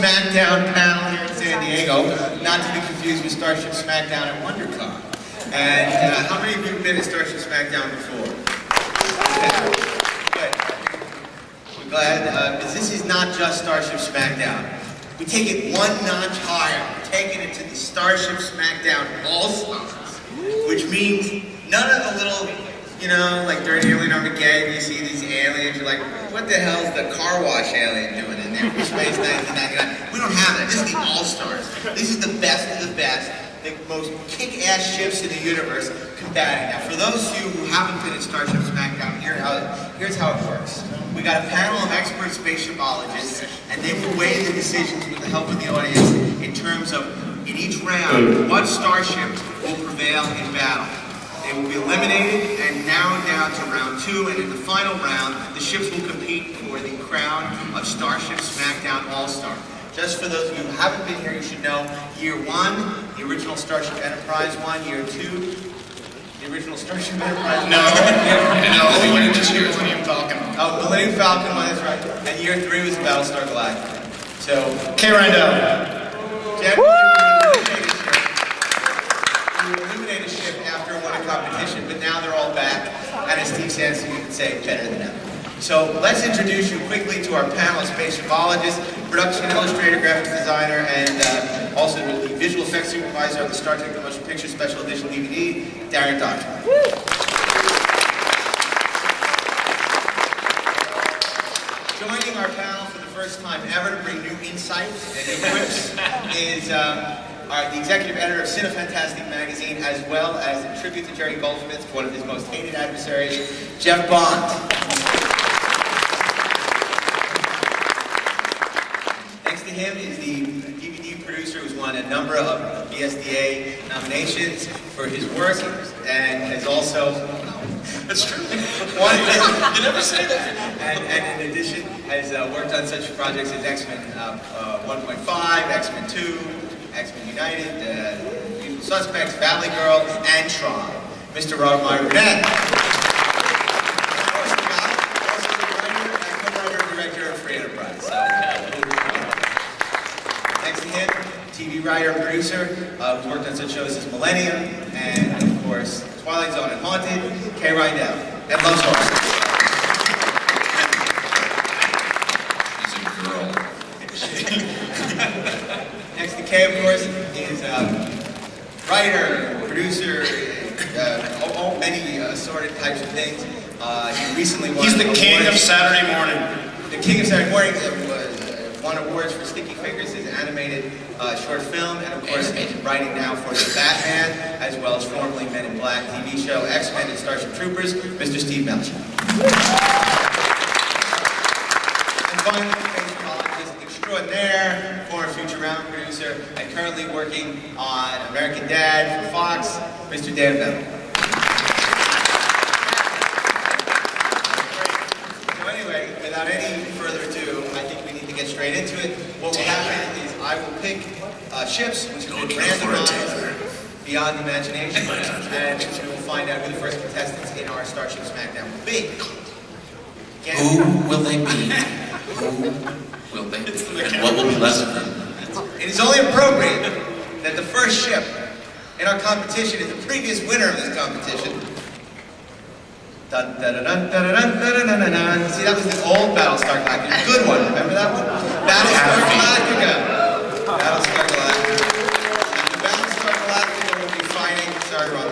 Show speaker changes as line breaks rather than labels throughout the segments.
Smackdown panel here in San Diego, not to be confused with Starship Smackdown at WonderCon. And how many of you have been at Starship Smackdown before? Good. We're glad, because this is not just Starship Smackdown. We take it one notch higher. We're taking it to the Starship Smackdown All-Stars, which means none of the little, you know, like during Alien Armageddon, you see these aliens, you're like, what the hell is the car wash alien doing in there for Space 1999? We don't have that. This is the All-Stars. This is the best of the best, the most kick-ass ships in the universe combating. Now, for those of you who haven't been at Starship Smackdown, here's how it works. We got a panel of expert spaceshipologists, and they will weigh the decisions with the help of the audience in terms of, in each round, what starship will prevail in battle. They will be eliminated and narrowed down to round 2, and in the final round, the ships will compete for the crown of Starship Smackdown All-Star. Just for those of you who haven't been here, you should know, Year 1, the original Starship Enterprise won. Year 2, the original Starship Enterprise won.
No, you're just here, Millennium Falcon.
Oh, Millennium Falcon won, that's right. And Year 3 was Battlestar Galactica. So,
K. Rindell.
Eliminate a ship after one competition, but now they're all back, and as Steve Sanson would say, better than ever. So let's introduce you quickly to our panel of spaceshipologists, production illustrator, graphic designer, and also the visual effects supervisor of the Star Trek The Motion Picture Special Edition DVD, Darren Dodger. Joining our panel for the first time ever to bring new insight and new quips is the executive editor of Cinefantastic magazine, as well as a tribute to Jerry Goldsmith, one of his most hated adversaries, Jeff Bond. Next to him is the DVD producer who's won a number of BSDA nominations for his work, and has also...
That's true.
You never say that. And in addition, has worked on such projects as X-Men 1.5, X-Men 2, X-Men United, Usual Suspects, Valley Girl, and Tron. Mr. Rob Meyer-Burnett. Also the writer and co-writer and director of Free Enterprise. Next to him, TV writer and producer, who's worked on such shows as Millennium, and of course, Twilight Zone and Haunted, K. Rindell, and loves horses. Next to Kay, of course, is writer, producer, many assorted types of things. He recently won...
He's the king of Saturday morning.
The king of Saturday morning won awards for Sticky Fingers, his animated short film, and of course, writing now for The Batman, as well as formerly Men in Black TV show, X-Men and Starship Troopers, Mr. Steve Melcher. And finally, spaceshipologist extraordinaire, former Futurama producer, and currently working on American Dad for Fox, Mr. Dan Bennett. So anyway, without any further ado, I think we need to get straight into it. What will happen is I will pick ships which have been randomized beyond imagination, and we will find out who the first contestants in our Starship Smackdown will be. Again,
who will they be? Who will they be? And what will be left of them?
It is only appropriate that the first ship in our competition is the previous winner of this competition. Dun, dun, dun, dun, dun, dun, dun, dun, dun, dun. See, that was the old Battlestar Galactica. Good one. Remember that one? Battlestar Galactica. Battlestar Galactica. And the Battlestar Galactica will be fighting... Sorry, wrong.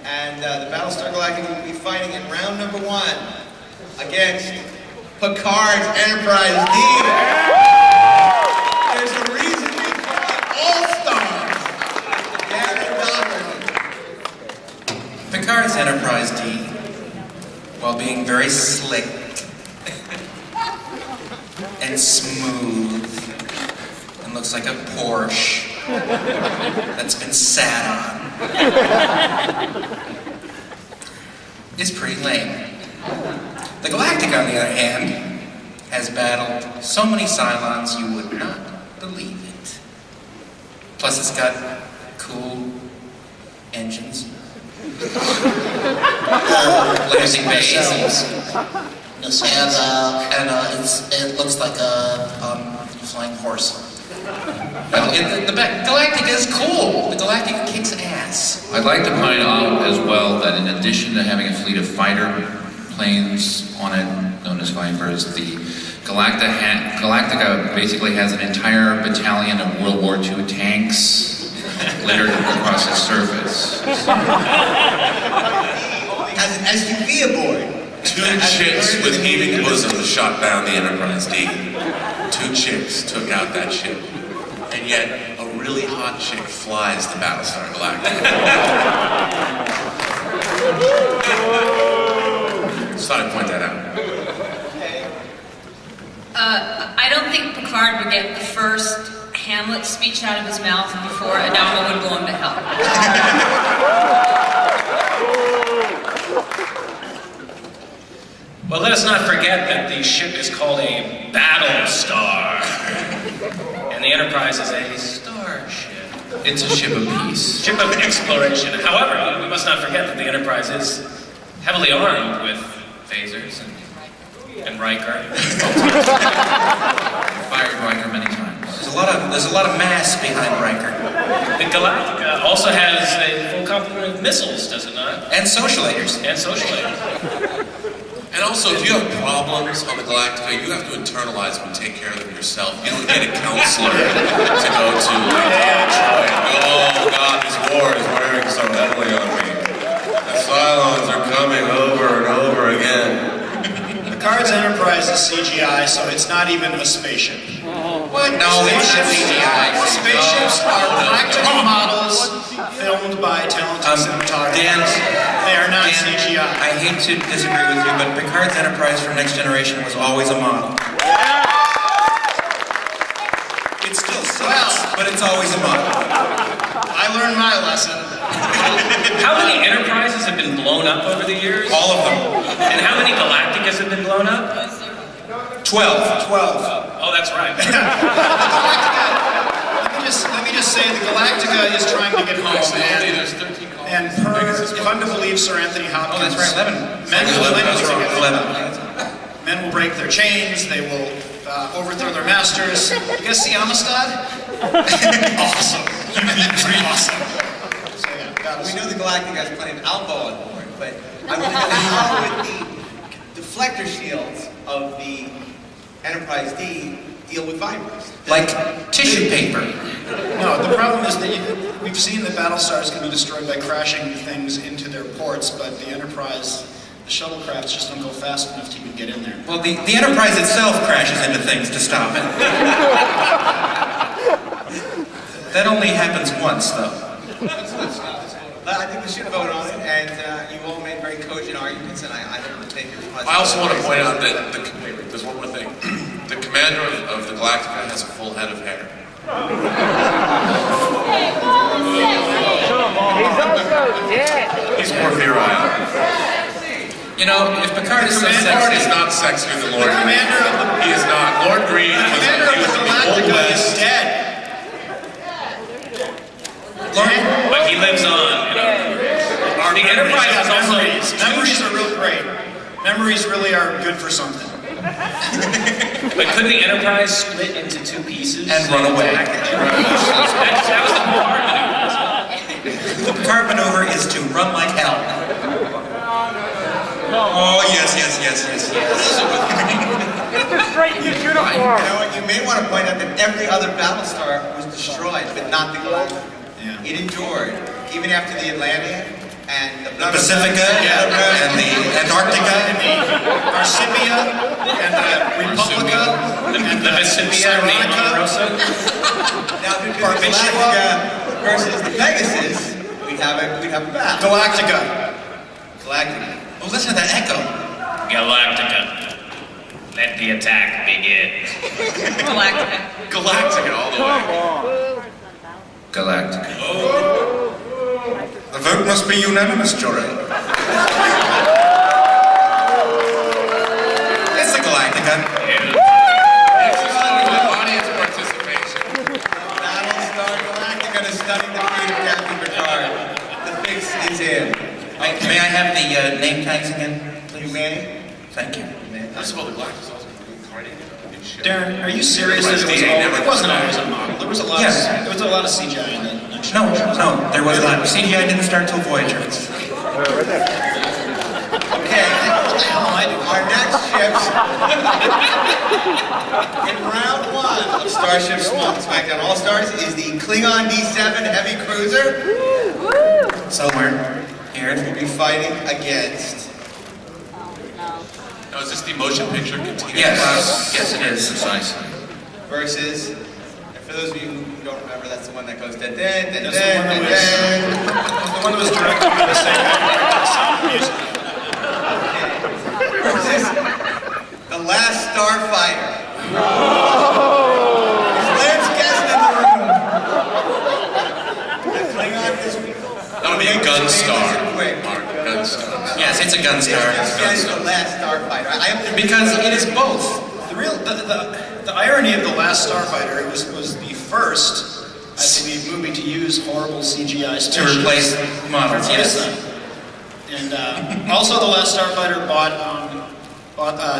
And the Battlestar Galactica will be fighting in round number 1 against Picard's Enterprise D. There's a reason we call it All-Stars.
Picard's Enterprise D, while being very slick and smooth and looks like a Porsche that's been sat on, is pretty lame. The Galactic, on the other hand, has battled so many Cylons you would not believe it. Plus it's got cool engines. Lazy bases. And it looks like a flying horse. Well, Galactica is cool. The Galactica kicks ass.
I'd like to point out as well that in addition to having a fleet of fighter planes on it, known as Vipers, the Galactica basically has an entire battalion of World War II tanks littered across its surface.
Has an SUV aboard.
Two chicks with heaving bosoms shot down the Enterprise D. Two chicks took out that ship. And yet, a really hot chick flies the Battlestar Galactica. Just thought I'd point that out.
I don't think Picard would get the first Hamlet speech out of his mouth before Adama would go him to hell.
Well, let us not forget that the ship is called a battle star, and the Enterprise is a starship.
It's a ship of peace.
Ship of exploration. However, we must not forget that the Enterprise is heavily armed with phasers and Riker.
Fired Riker many times. There's a lot of mass behind Riker.
The Galactica also has a full complement of missiles, does it not?
And socializers.
And socializers.
And also, if you have problems on the Galactica, you have to internalize them and take care of them yourself. You don't get a counselor to go to Troy and go, oh God, this war is wearing so heavily on me. The Cylons are coming over and over again.
Picard's Enterprise is CGI, so it's not even a spaceship.
What? No, it's not CGI.
Spaceships are practical models filmed by talented cinematographers.
Dan,
They are not
Dan,
CGI.
I hate to disagree with you, but Picard's Enterprise from Next Generation was always a model. It still sucks, but it's always a model.
I learned my lesson.
How many Enterprises have been blown up over the years?
All of them.
And how many Galacticas have been blown up?
12.
12.
Oh, that's right.
Let me just say, the Galactica is trying to get home, and if I'm to believe Sir Anthony Hopkins,
Oh, that's right, 11.
Men will break their chains, they will overthrow their masters. You guys see Amistad? Awesome. Pretty awesome. So yeah, that was...
We know the Galactica has plenty of alcohol on board, but I want to know how would the deflector shields of the Enterprise D deal with Vipers?
Like tissue paper.
No, the problem is that we've seen that Battlestars can be destroyed by crashing things into their ports, but the Enterprise, the shuttlecrafts just don't go fast enough to even get in there.
Well, the Enterprise itself crashes into things to stop it. That only happens once, though.
I think we should vote on it, and you all made very cogent arguments, and I don't take your responsibility.
I also want to point out that there's one more thing. The commander of the Galactica has a full head of hair. He's more virile.
You know, if Picard is so
Picard is
sexy...
not sexier than Lord Green.
commander of the-
He is not. Lord Green
The
was
commander of the Galactica is dead.
But he lives on. The Enterprise is also...
Memories are real great. Memories really are good for something.
But could the Enterprise split into two pieces?
And run away.
That was the Picard maneuver.
The Picard maneuver is to run like hell. Oh, yes.
You know what? You may want to point out that every other Battlestar was destroyed, but not the Galactica.
Yeah.
It endured, even after the Atlantean and
The Pacifica and the Antarctica.
Arcipia and the Republica and
The Mississippi and the Ponderosa.
Now, if it was Galactica versus the Pegasus, we'd have a battle.
Galactica.
Galactica.
Oh, listen to that echo.
Galactica. Let the attack begin.
Galactica.
Galactica all the way.
Galactica. The vote must be unanimous, jury. It's the Galactica.
Audience participation.
Battlestar Galactica to stunning defeat of Captain Picard. The fix is in.
May I have the name tags again, please?
Humane?
Thank you.
First of all, the Galactica's also reincarnated in ship.
Darren, are you serious that it wasn't always a model? There was a lot.
Yes.
There was a lot of CGI in it.
No, there was not. CGI didn't start till Voyager.
Okay, our next ships in round 1 of Starship Smackdown All-Stars is the Klingon D7 Heavy Cruiser.
Somewhere here.
We'll be fighting against.
Now, is this the motion picture continuous?
Yes, it is.
Precisely.
Versus, and for those of you who don't remember, that's the one that goes da da da da
The one that was directed by the same music.
Versus the Last Starfighter. Is Lance Guest in the room? The Klingon is.
That'll be a Gunstar.
Quick.
Mark, Gunstar.
Yes, it's a Gunstar.
Yes, the Last Starfighter.
Because it is both.
The irony of The Last Starfighter, it was the first, I believe, movie to use horrible CGI
To
spaceships.
replace models, yes.
And also The Last Starfighter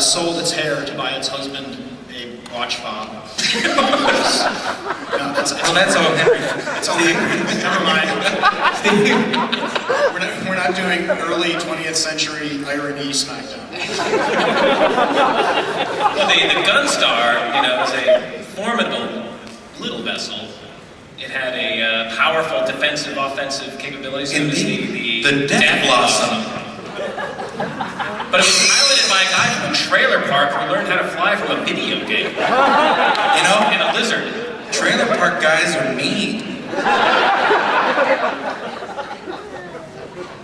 sold its hair to buy its husband a watch fob. No,
That's all Henry.
that's all never mind. We're not doing early 20th century irony Smackdown.
Well, the Gunstar, is a formidable little vessel. It had a powerful defensive, offensive capabilities. It was
The Death Blossom.
But it was piloted by a guy from a trailer park who learned how to fly from a video game. In a lizard.
Trailer park guys are mean.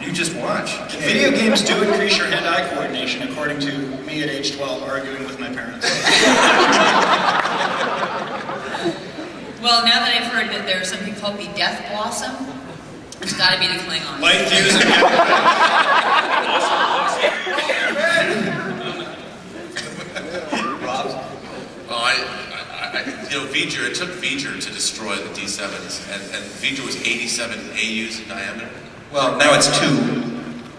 You just watch.
Video games do increase your hand-eye coordination, according to me at age 12 arguing with my parents.
Well, now that I've heard that there's something called the Death Blossom, it's got to be the Klingon.
Light fuse and
V'ger, it took V'ger to destroy the D7s, and V'ger was 87 AUs in diameter.
Well, now it's 2.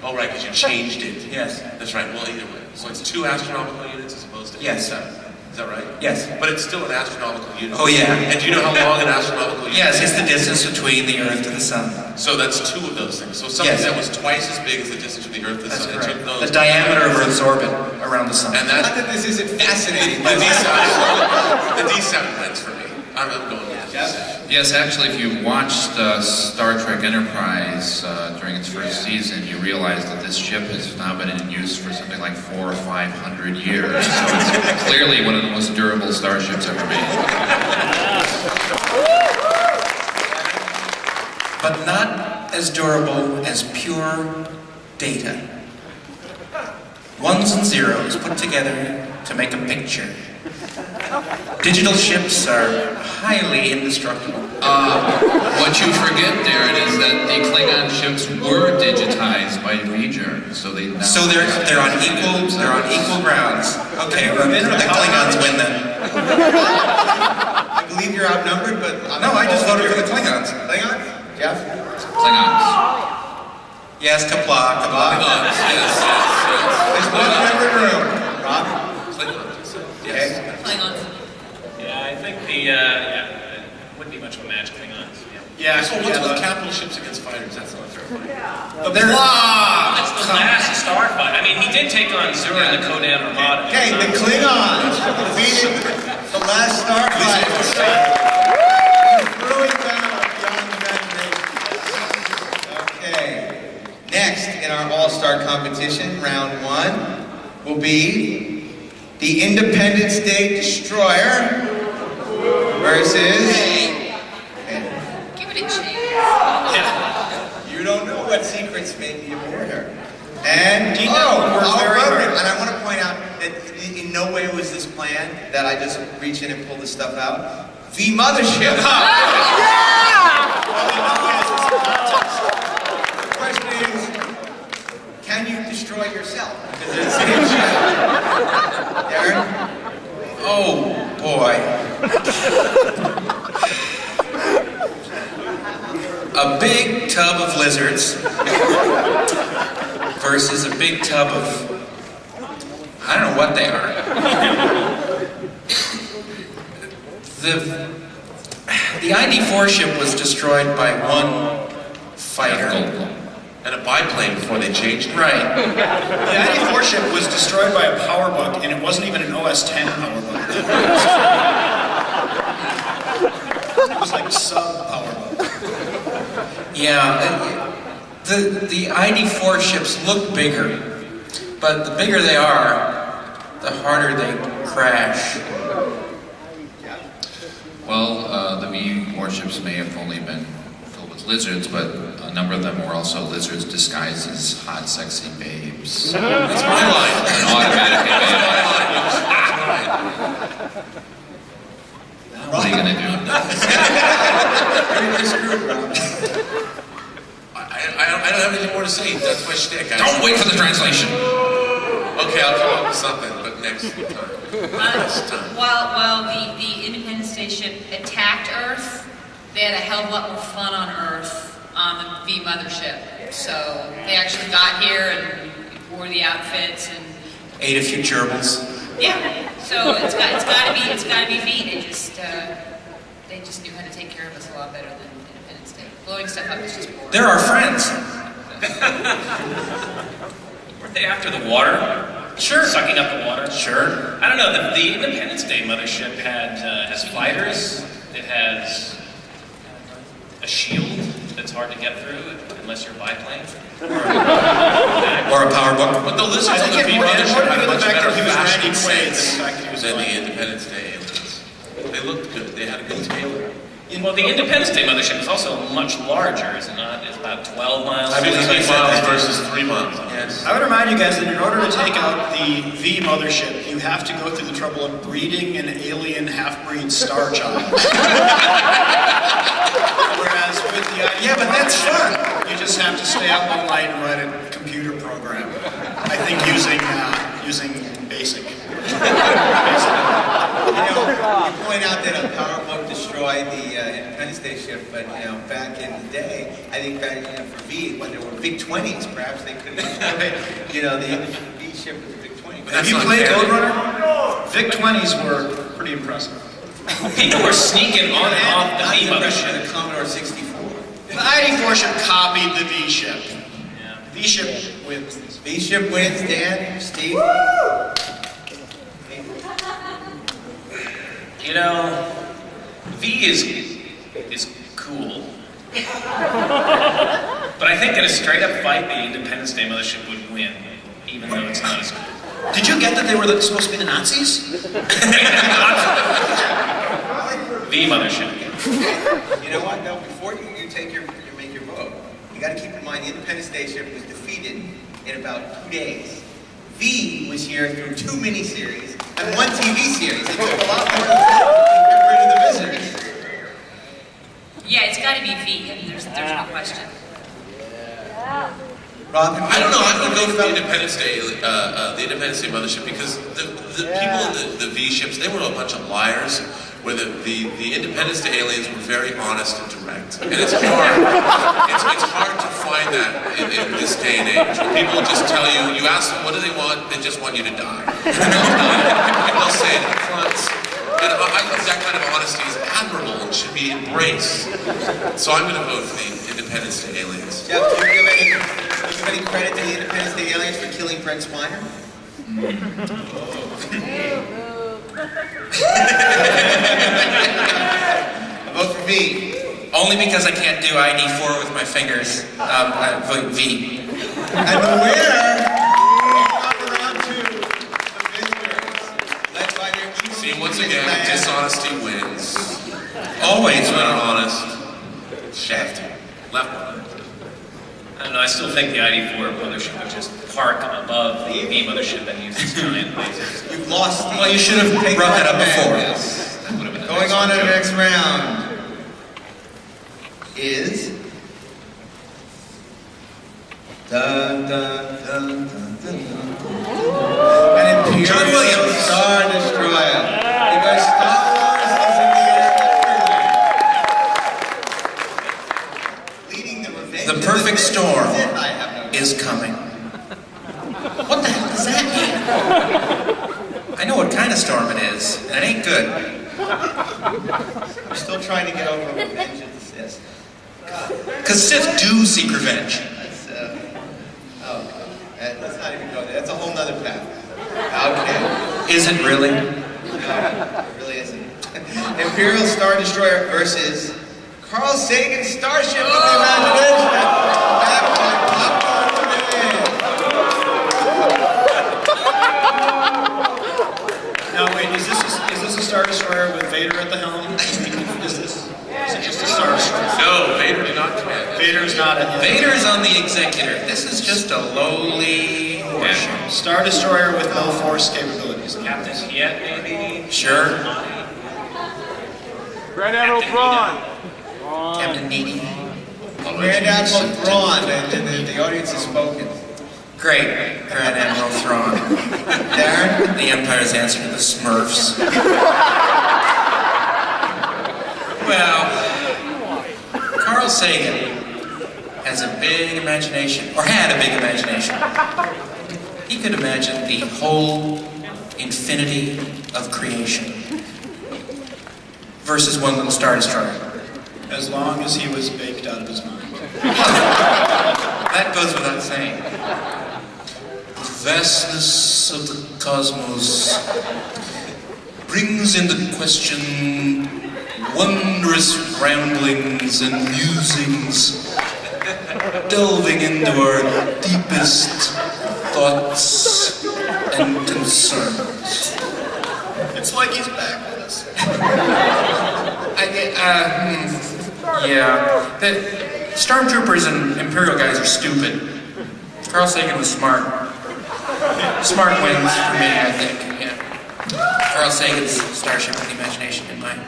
Oh, right, because you changed it.
Yes.
That's right, well, either way. So it's 2 astronomical units as opposed to
Yes.
87. Is that right?
Yes.
But it's still an astronomical unit.
Oh, yeah.
And do you know how long an astronomical unit
Yes,
is?
it's the distance between the Earth to the Sun.
So that's 2 of those things. So something
Yes.
that was twice as big as the distance from the Earth to the
That's
Sun. It
correct.
took those.
The diameter of Earth's orbit around the Sun.
And
Not
that,
that this isn't fascinating,
the
but
D7 wins for me. I'm going with the D7.
Yes, actually, if you watched Star Trek Enterprise during its first season, you realize that this ship has now been in use for something like 400 or 500 years. So it's clearly one of the most durable starships ever made.
But not as durable as pure data. Ones and zeros put together to make a picture. Digital ships are highly indestructible.
What you forget, Darren, is that the Klingon ships were digitized by V'ger, so they now
So they're on equal grounds. Okay, well, the Klingons win then.
I believe you're outnumbered, but
No, I just voted for the Klingons.
Klingons? Jeff?
Klingons.
Yes, Kapla.
Klingons, yes.
There's one member in the room. Rob?
Klingons,
Okay.
yes.
Klingons.
Yeah, I think it wouldn't be much of a match, Klingons.
yeah,
So what's with capital ships against fighters? That's not fair.
they're
That's the last Starfighter. I mean, he did take on Zura and the Kodan Armada.
Okay, the Klingons defeated the Last Starfighter. Brewing battle beyond imagination. Okay. Next in our all-star competition, round 1, will be the Independence Day Destroyer versus.
Give it a chance.
You don't know what secrets made me aboard her. And
Dean Devlin worked very hard.
and I want to point out that in no way was this planned, that I just reach in and pull this stuff out. The Mothership. The question is, can you destroy yourself? Because it's the same ship. Darren?
Oh, boy. A big tub of lizards versus a big tub of, I don't know what they are. The ID-4 ship was destroyed by one fighter.
And a biplane before they changed it.
Right.
The ID-4 ship was destroyed by a power bug, and it wasn't even an OS-10 power bug. It was like sub-power bug.
Yeah, the ID-4 ships look bigger, but the bigger they are, the harder they crash.
Well, the V warships may have only been filled with lizards, but a number of them were also lizards disguised as hot, sexy babes.
That's my line.
And automatically
That's my line.
what are you gonna do?
I don't have anything more to say. That's my shtick.
Don't wait for the translation.
Okay, I'll come up with something, but next time. Next time.
While the Independence Day ship attacked Earth, they had a hell of a lot more fun on Earth on the V mothership. So they actually got here and wore the outfits and
Ate a few gerbils.
yeah. So it's got to be V. They just knew how to take care of us a lot better than Independence Day. Blowing stuff up is just boring.
They're our friends.
Weren't they after the water?
Sure.
Sucking up the water?
Sure.
I don't know. The Independence Day mothership has fighters. It has a shield that's hard to get through unless you're biplane.
Or a power book.
But the lizards
I
on
think
the
it
V
more
mothership had a
the
much
fact
better
that he was
fashion
Randy Quaid
sense
than the fact that he was
than the
alive.
Independence Day aliens. They looked good. They had a good tailor.
Well, the Independence Day mothership is also much larger, is it not? It's about 12 miles.
I believe
15
I said
miles
that.
versus 3 miles.
Yes.
I would remind you guys that in order to take out the V mothership, you have to go through the trouble of breeding an alien half-breed star child. Whereas with the ID
Yeah, but that's fun.
you just have to stay up all night and write a computer program. I think using BASIC.
You point out that a power book destroyed the Independence Day ship, but back in the day, I think back for V, when there were big 20s, perhaps they could have destroyed. The V ship was a big 20. But
Have you
not
played
fair.
Code Runner? Vic 20s were pretty impressive.
People were sneaking on and off the
not
V
even better than
mothership.
a Commodore 64.
The ID4 ship copied the V ship.
Yeah.
V ship wins.
V ship wins, Dan, Steve.
You know, V is cool. But I think in a straight-up fight, the Independence Day mothership would win, even though it's not as cool.
Did you get that they were supposed to be the Nazis?
V mothership.
You know what? No, before you make your vote, you got to keep in mind the Independence Day ship was defeated in about 2 days. V was here through 2 miniseries and 1 TV series. It took a lot more than that to get rid of the visitors.
Yeah, it's got to be V. I mean, there's no question.
Rob,
I don't know. I'm going to go for the Independence Day mothership because the people in the V ships, they were a bunch of liars. Where the Independence Day aliens were very honest and direct, and it's hard. It's hard to find that in this day and age. Where people just tell you, you ask them what do they want, they just want you to die. People say it up front, and I think that kind of honesty is admirable and should be embraced. So I'm going to vote for the Independence Day aliens.
Jeff, do you give any credit to the Independence Day aliens for killing Brent Spiner? Vote for V.
Only because I can't do ID4 with my fingers. I vote V.
And the winner of round 2, the visitors, led by their
See, once again, dishonesty wins.
Always
When
win.
honest, shaft left one.
I don't know, I still think the ID4 mothership would just park above the V mothership and use its giant lasers.
You've lost.
Well, you should have
Take
brought that up
back
before.
Yes.
That would have been a
Going
nice
on to the
joke.
next round is. Dun, dun, dun, dun, dun, dun. An Imperial
John Williams.
Star Destroyer. Because Star Wars is in the air. Leading the Revenge
The
of
perfect
Sith.
storm
I have no
is coming. What the hell does that mean? I know what kind of storm it is, and it ain't good.
I'm still trying to get over revenge of the Sith.
Because Sith do seek revenge.
That's, oh, let's not even go there. That's a whole nother path. Okay.
Is it really?
No, it really isn't. Imperial Star Destroyer versus Carl Sagan's Starship of the Imagination. Back by Popcorn Command.
Now wait, is this a Star Destroyer with Vader at the helm? Is it just a Star Destroyer?
No, Vader did not command.
Vader's not at the
Vader's on the executor. This is just a lowly warship.
Star Destroyer with no force capabilities.
Captain Kiet, maybe?
Sure.
Grand Admiral Thrawn.
Captain Needy.
Grand Admiral Thrawn, the audience has spoken.
Great. Grand Admiral Thrawn.
Darren?
The Empire's answer to the Smurfs. Well, Carl Sagan has a big imagination, or had a big imagination. He could imagine the whole infinity of creation versus one little Star Destroyer.
As long as he was baked out of his mind.
That goes without saying. The vastness of the cosmos brings into question wondrous ramblings and musings, delving into our deepest thoughts and concerns.
It's like he's back with us.
Yeah. The stormtroopers and Imperial guys are stupid. Carl Sagan was smart. Smart wins for me, I think. Yeah. Carl Sagan's Starship of the Imagination in mine.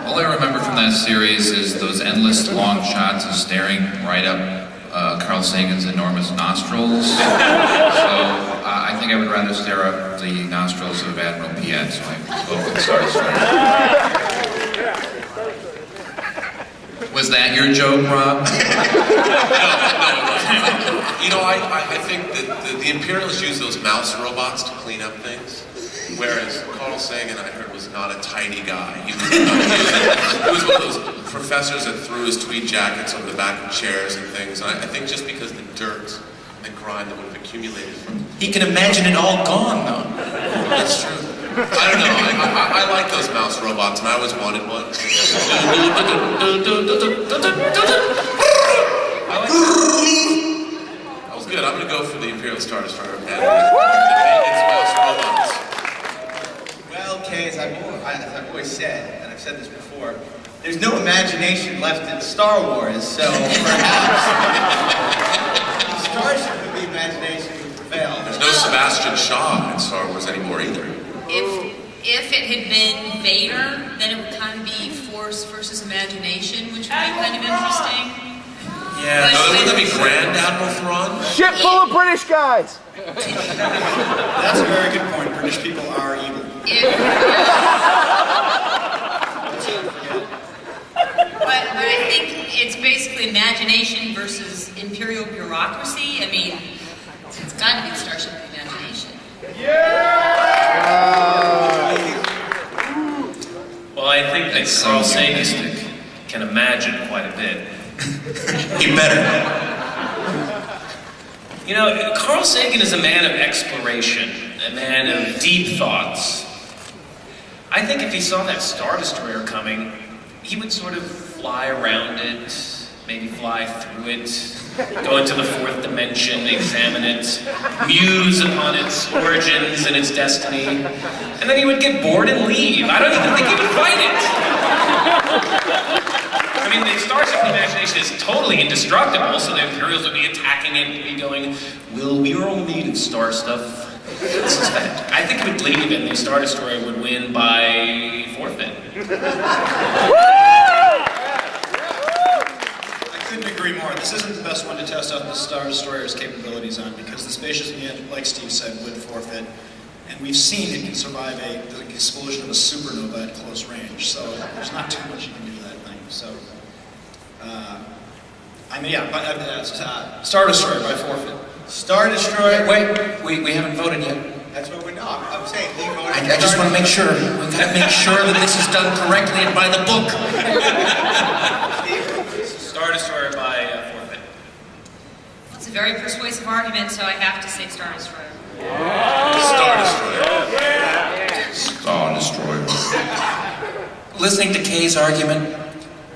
All I remember from that series is those endless long shots of staring right up Carl Sagan's enormous nostrils. So I think I would rather stare up the nostrils of Admiral Piet, so I go with the Star Destroyer. Was that your joke, Rob?
No. You know, I think that the Imperials use those mouse robots to clean up things, whereas Carl Sagan, I heard, was not a tidy guy. He was one of those professors that threw his tweed jackets over the back of chairs and things. And I think just because the dirt and grime that would have accumulated from...
He can imagine it all gone, though.
That's true. I don't know. I like those mouse robots, and I always wanted one. I like that was good. I'm going to go for the Imperial Star Destroyer. It's mouse robots.
Well, Kay, as I've always said, and I've said this before, there's no imagination left in Star Wars, so perhaps Starship of the Imagination would prevail.
There's no Sebastian Shaw in Star Wars anymore either.
If it had been Vader, then it would kind of be force versus imagination, which would be kind of interesting.
Yeah.
No, wouldn't that be Grand Admiral Thrawn?
Ship full of British guys.
That's a very good point. British people are evil.
But I think it's basically imagination versus imperial bureaucracy. I mean, it's got to be Starship of the Imagination.
Well, I think that Carl Sagan can imagine quite a bit.
He better.
You know, Carl Sagan is a man of exploration, a man of deep thoughts. I think if he saw that Star Destroyer coming, he would sort of fly around it, maybe fly through it, go into the fourth dimension, examine it, muse upon its origins and its destiny, and then he would get bored and leave. I don't even think he would fight it. I mean, the Starship Imagination is totally indestructible, so the Imperials would be attacking it and be going, well, we are all made of star stuff. I think it would leave and the Star Destroyer would win by forfeit.
I couldn't agree more. This isn't the best one to test out the Star Destroyer's capabilities on because the spacious unit, like Steve said, would forfeit. And we've seen it can survive the explosion of a supernova at close range. So there's not too much you can do to that thing. So, Star Destroyer by forfeit.
Star Destroyer.
Wait, we haven't voted yet.
That's what we're not. I'm saying he voted.
I just want to make sure. We've got to make sure that this is done correctly and by the book.
Star Destroyer by forfeit.
It's a very persuasive argument, so I have to say Star Destroyer.
Star Destroyer.
Star Destroyer.
Listening to Kay's argument,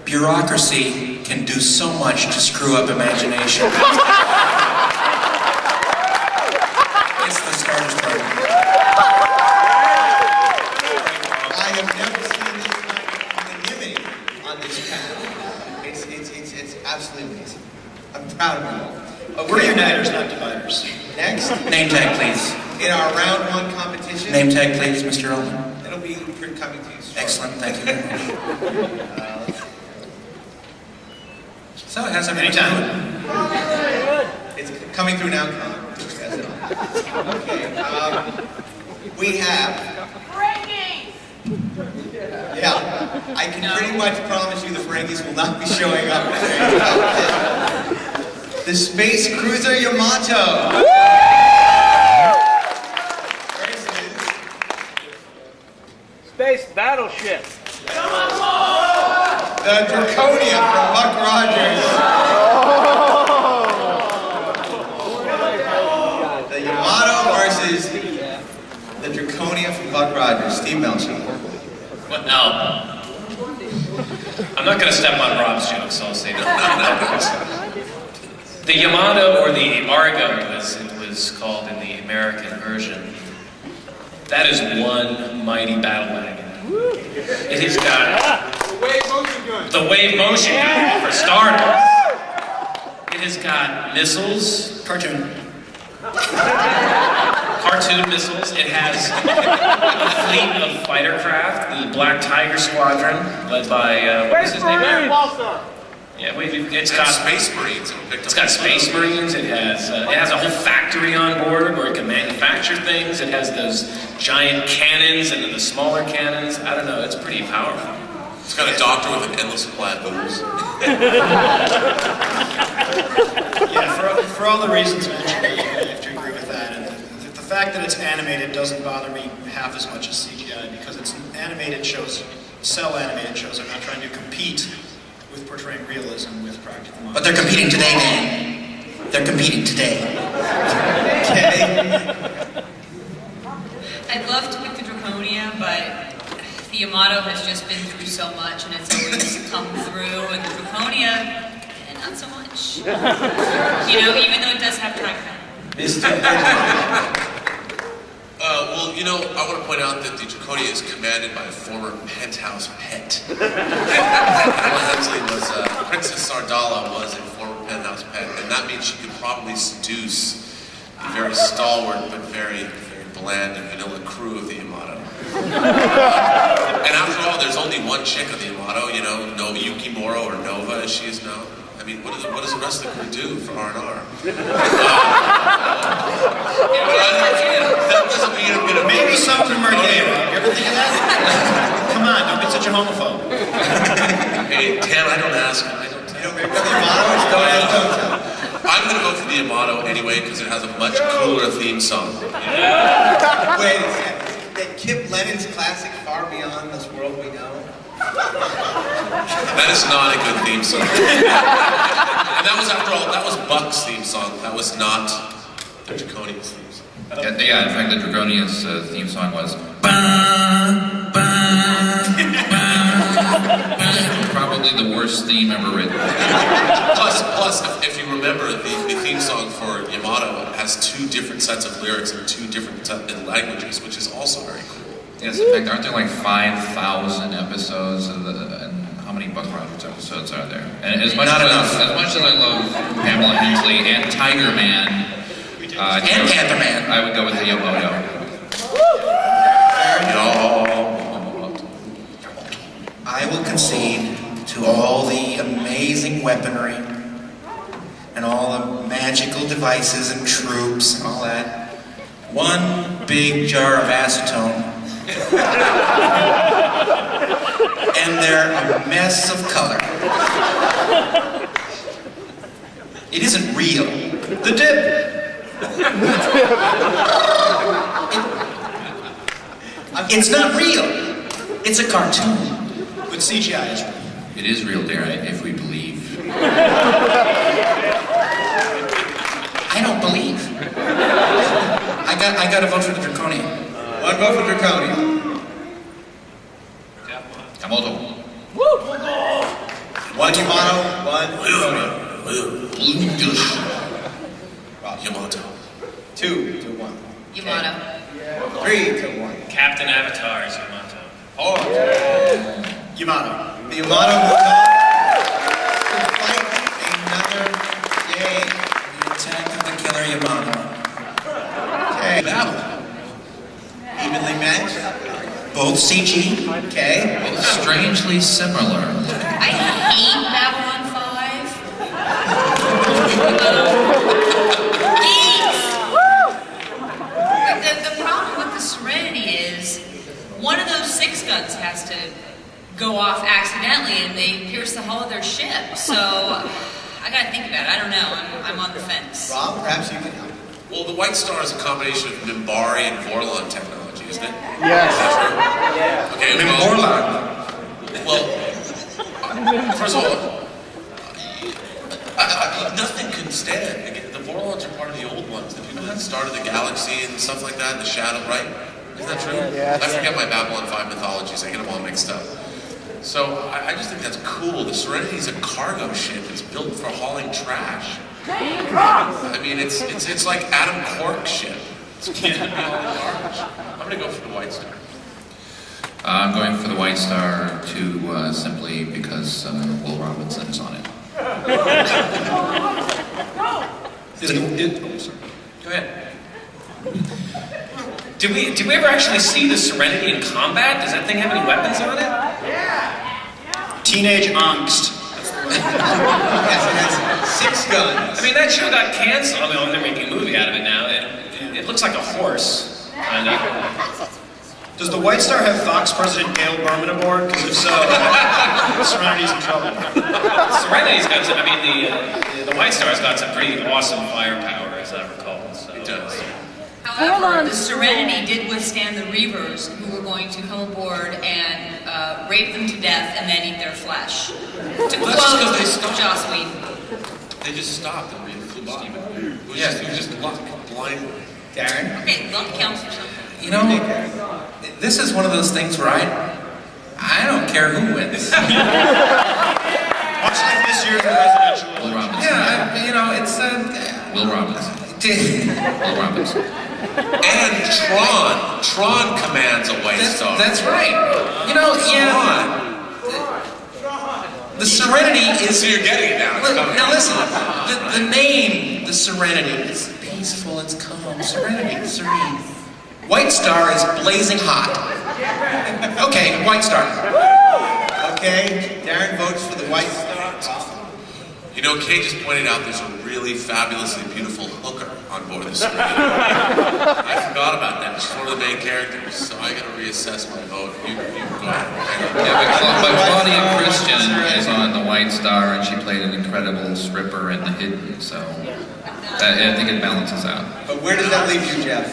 bureaucracy can do so much to screw up imagination. It's the Star Destroyer.
I have never seen this kind of unanimity on this panel. It's absolutely amazing. I'm proud of you all.
We're
Okay,
uniters, not dividers.
next,
Name tag, please.
in our round one competition,
Name tag, please, Mr. Ullman.
it'll be coming to you shortly.
Excellent, thank you very much. So, how's everybody
Anytime.
doing?
It's coming through now. Okay, we have. Yeah, I can pretty much promise you the Ferengis will not be showing up. The Space Cruiser Yamato. Versus
Space battleship.
the Draconia from Buck Rogers. The Yamato versus the Draconia from Buck Rogers. Steve Melcher.
What now? I'm not going to step on Rob's jokes, so I'll say that. The Yamato, or the Argo, as it was called in the American version, that is one mighty battle wagon. It has got the wave motion gun for starters. It has got missiles, cartoon missiles. It has a fleet of fighter craft, the Black Tiger Squadron, led by what is his name? Yeah, it's got
Space Marines.
It's got Space Marines. It has a whole factory on board where it can manufacture things. It has those giant cannons and then the smaller cannons. I don't know. It's pretty powerful.
It's got a doctor with an endless supply of booze.
Yeah, for all the reasons mentioned, I have to agree with that. And the fact that it's animated doesn't bother me half as much as CGI, because it's animated shows, cell animated shows are not trying to compete with portraying realism with practical models.
But they're competing today, man. They're competing today.
I'd love to pick the Draconia, but the Yamato has just been through so much, and it's always come through, and the Draconia, not so much. You know, even though it does have time.
Mr.
Well, you know, I want to point out that the Draconia is commanded by a former penthouse pet. Ella Hensley was, Princess Sardala was a former penthouse pet, and that means she could probably seduce the very stalwart but very, very bland and vanilla crew of the Yamato. And after all, there's only one chick on the Yamato, you know, Yukimura, or Nova as she is known. I mean, what does the rest of the crew do for R&R? That doesn't mean I'm gonna.
Maybe some of them are gay, Rob. You ever think of that? Come on, don't be such a homophobe.
Hey, Tam, I don't ask. I don't tell.
The Yamato is don't ask, don't tell.
I'm gonna vote for the Yamato anyway because it has a much cooler theme song.
Wait a second. That Kip Lennon's classic Far Beyond This World We Know?
That is not a good theme song. And that was, after all, that was Buck's theme song. That was not the Draconian's theme song.
Yeah, in fact, the Draconia's theme song was probably the worst theme ever written.
Plus, if you remember, the theme song for Yamato has two different sets of lyrics in two different languages, which is also very cool.
Yes, in fact, aren't there like 5,000 episodes of and how many Buck Rogers episodes are there? And as much
Not
as
enough.
as much as I love Pamela Hensley and Tiger Man,
And Panther Man.
I would go with the Yamato.
I will concede to all the amazing weaponry and all the magical devices and troops and all that. One big jar of acetone. And they're a mess of color. It isn't real.
The dip.
It's not real. It's a cartoon.
But CGI is real.
It is real, Darren, if we believe.
I don't believe. I got to vote for the Draconian.
One vote for Draconian.
Kamoto.
One Yamato, one Draconian.
Yamato.
2 to 1.
Yamato.
3 to 1.
Captain Avatar is Yamato.
Oh,
Yamato.
the Yamato moves on to fight another game.
The Attack of the Killer Yamato.
Okay. Battle. Evenly matched.
Both CG.
Okay.
Strangely similar.
I hate Babylon 5. The problem with the Serenity is one of those 6 guns has to go off accidentally and they pierce the hull of their ship. So I gotta think about it. I don't know. I'm on the fence.
Rob, perhaps you can help.
Well, the White Star is a combination of Minbari and Vorlon technology, isn't it?
Yes.
Is that true? Okay, well, first of all, nothing can stand. Again, the Vorlons are part of the old ones. The people that started the galaxy and stuff like that, the Shadow, right? Isn't that true?
Yes.
I forget my Babylon 5 mythologies. I get them all mixed up. So I just think that's cool. The Serenity is a cargo ship. It's built for hauling trash. I mean, it's like Adam Cork's ship. It's going to be hauling garbage. I'm going to go for the White Star.
I'm going for the White Star too, simply because Will Robinson is on it.
Sorry.
Go ahead. Did we ever actually see the Serenity in combat? Does that thing have any weapons on it?
Teenage angst.
Yes, it has 6 guns.
I mean, that show got canceled. I mean, they're making a movie out of it now. It looks like a horse, kind of.
Does the White Star have Fox President Gail Berman aboard? Because if so, Serenity's in trouble.
Serenity's got some, I mean, the White Star's got some pretty awesome firepower, as I recall. So.
It does.
However, the Serenity did withstand the Reavers, who were going to come aboard and rape them to death and then eat their flesh. To
Well, that's just 'cause they
quote
stopped.
Joss Whedon.
They just stopped and flew by. It was
Yeah.
just luck, blind.
Darren?
Okay, luck counts for something.
You know, this is one of those things where I don't care who wins.
Much like this year's presidential
Will
election.
Robinson.
Yeah, you know, it's
Will Robinson. Will Robinson.
And Tron commands a White Star.
that's right. You know, yeah. The Serenity is.
So you're getting it now. It's coming.
Now listen, the name, the Serenity, it's peaceful, it's calm, Serenity, serene. White Star is blazing hot. Okay, White Star.
Okay, Darren votes for the White Star.
You know, Kay just pointed out there's a really fabulously beautiful hooker on board the Serenity. I forgot about that. She's one of the main characters, so I gotta reassess my vote. You go ahead.
Yeah, but Claudia Christian is on the White Star, and she played an incredible stripper in The Hidden, so I think it balances out.
But where does that leave you, Jeff?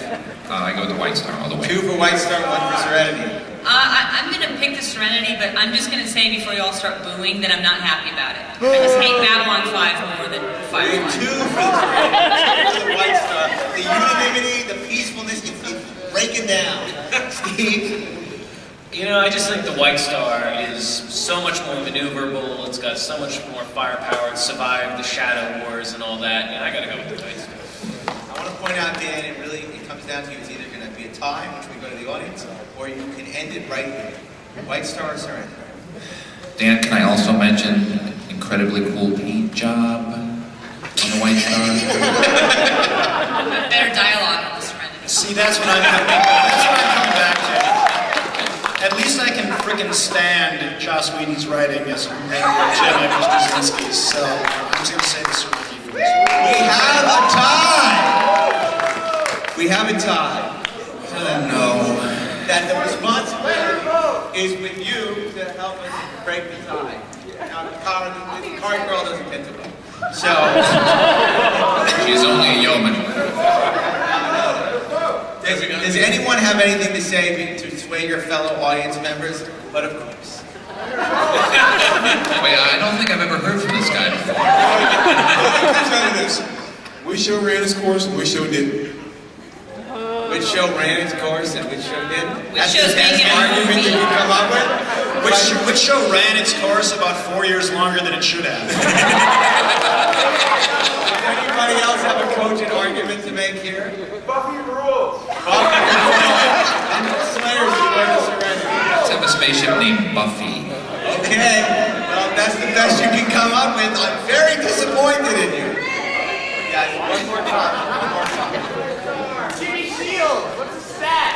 I go with the White Star all the way.
2 for White Star, 1 for Serenity.
I'm going to pick the Serenity, but I'm just going to say before you all start booing that I'm not happy about it. I just hate Babylon 5 more than
We
Firefly.
have 2 for the Serenity, 2 for the White Star. The unanimity, the peacefulness, it's breaking down. Steve?
You know, I just think the White Star is so much more maneuverable. It's got so much more firepower. It's survived the Shadow Wars and all that. And I got to go with the White Star.
I want to point out, Dan, it comes down to it's either going to be a tie, which we go to the audience, or you can end it right here. White Star or Serenity?
Dan, can I also mention incredibly cool paint job on the White Star?
Better dialogue with the Serenity.
See, that's what I'm coming back to. At least I can frickin' stand Joss Whedon's writing as Jedi Krasinski's, so I'm just going to say the Serenity for this one.
We have a tie! We have a tie.
Oh no.
That the responsibility is with you to help us break the tie. Now, the card girl doesn't get to vote. So,
She's only a yeoman.
Does anyone have anything to say to sway your fellow audience members? But of course.
Wait, I don't think I've ever heard from this guy before.
Which show ran its course and which show didn't?
Which show ran its course and which show didn't?
Which
That's the
show's
best
making a
argument
movie?
that you come up with?
Which show ran its course about 4 years longer than it should have?
Does anybody else have a cogent argument to make here?
Buffy rules.
And Slayer's going to Serenity.
Let's have a spaceship named Buffy.
Okay, well, that's the best you can come up with. I'm very disappointed in you. Guys, one more time.
Jimmy Shields, what's the stat?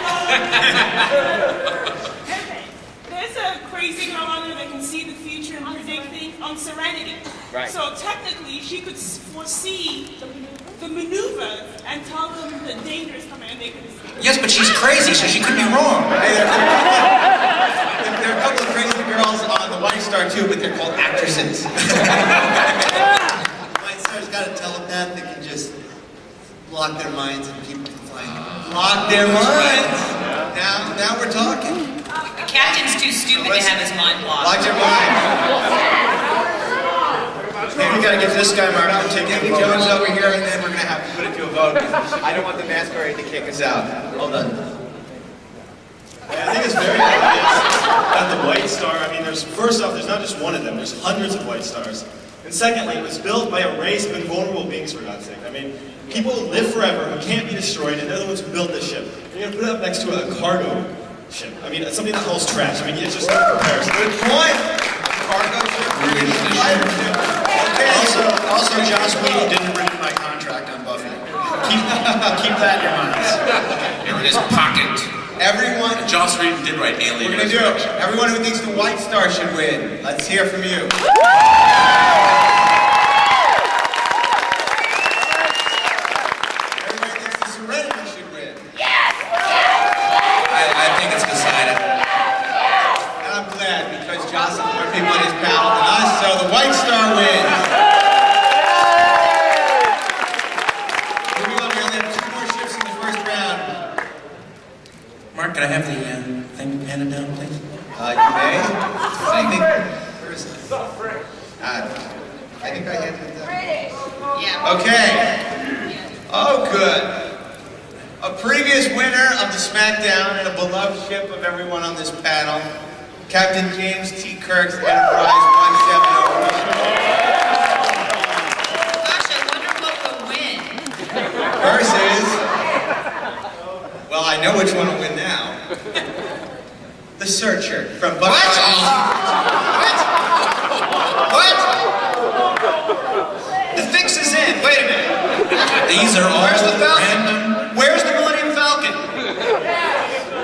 There's a crazy girl on there that can see the future and predict things on Serenity.
Right.
So technically, she could foresee the maneuvers and tell them the danger is coming, and they could escape.
Yes, but she's crazy, so she could be wrong.
Hey, there are a couple of crazy girls on the White Star too, but they're called actresses. White Star's got a telepath that can just block their minds and keep them flying. Block their minds. Now we're talking.
The captain's too stupid to have his mind blocked.
Block your mind.
We gotta get this guy marked and take
Davy
him
Jones over here, and then we're gonna have to put it to a vote. I don't want the masquerade to kick us out. Hold on.
I think it's very obvious that the White Star, I mean, first off, there's not just one of them, there's hundreds of White Stars. And secondly, it was built by a race of invulnerable beings, for God's sake. I mean, people who live forever, who can't be destroyed, and they're the ones who built this ship. And you're gonna put it up next to a cargo ship. I mean, it's something that holds trash. I mean, it's just no comparison.
Good point. Cargo ship. Fighter ship. Okay.
Also, Joss Whedon didn't renew my contract on Buffy. Keep that in your minds.
You're in his pocket.
Everyone.
Joss Whedon did write Alien
We're gonna do it.
Resurrection.
Everyone who thinks the White Star should win. Let's hear from you. Everybody thinks the Serenity should win.
I think it's decided.
And I'm glad because Joss has more people in his panel than us, so the White Star wins. Moving on, we only have 2 more ships in the first round.
Mark, can I have the thing handed down, please?
You may. I think. Where's I think I handed it down.
Yeah.
Okay. Oh, good. A previous winner of the Smackdown and a beloved ship of everyone on this panel, Captain James T. Kirk's Enterprise 170.
Gosh, I wonder what will win.
Versus, well, I know which one will win now. The Searcher from Buckeye.
What? The fix is in. Wait a minute.
These are all
Where's the Falcon?
random.
Where's the Millennium Falcon?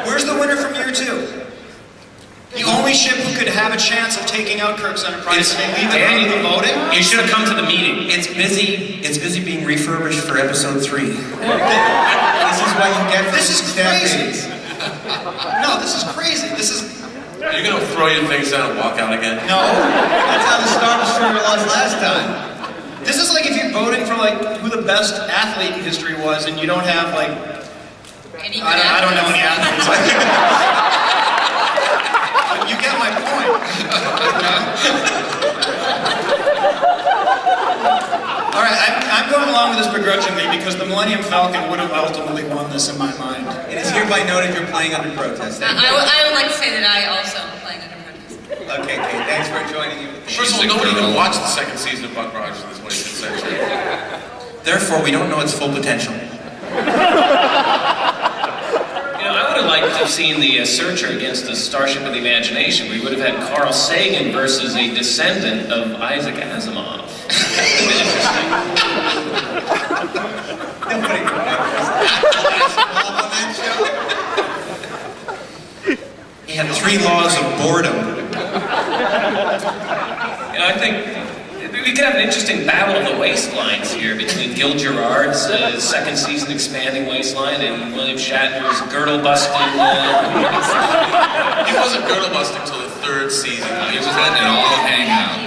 Where's the winner from year 2? The only ship who could have a chance of taking out Kirk's Enterprise, and they leave it out of the voting?
You should have come to the meeting.
It's busy being refurbished for episode 3.
This is what you get for
This is
staff
crazy.
meetings.
No, this is crazy. This is...
Are you gonna throw your things down and walk out again?
No.
That's how the Star Destroyer lost last time.
This is like if you're voting for like who the best athlete in history was, and you don't have like
Any
I don't know any athletes. But you get my point. All right, I'm going along with this begrudgingly because the Millennium Falcon would have ultimately won this in my mind.
It is hereby noted you're playing under protest. Thank you.
I would like to say that I also am playing under protest.
Okay, Kate, thanks for joining me.
First of all, nobody even watched the second season of Buck Rogers in the 25th century.
Therefore, we don't know its full potential.
You know, I would have liked to have seen the Searcher against the Starship of the Imagination. We would have had Carl Sagan versus a descendant of Isaac Asimov.
Nobody remembers on that show.
He had 3 laws of boredom.
You know, I think we could have an interesting battle of the waistlines here between Gil Gerard's second season expanding waistline and William Shatner's girdle busting.
He wasn't girdle busting until the 3rd season.
He was letting it all hang out.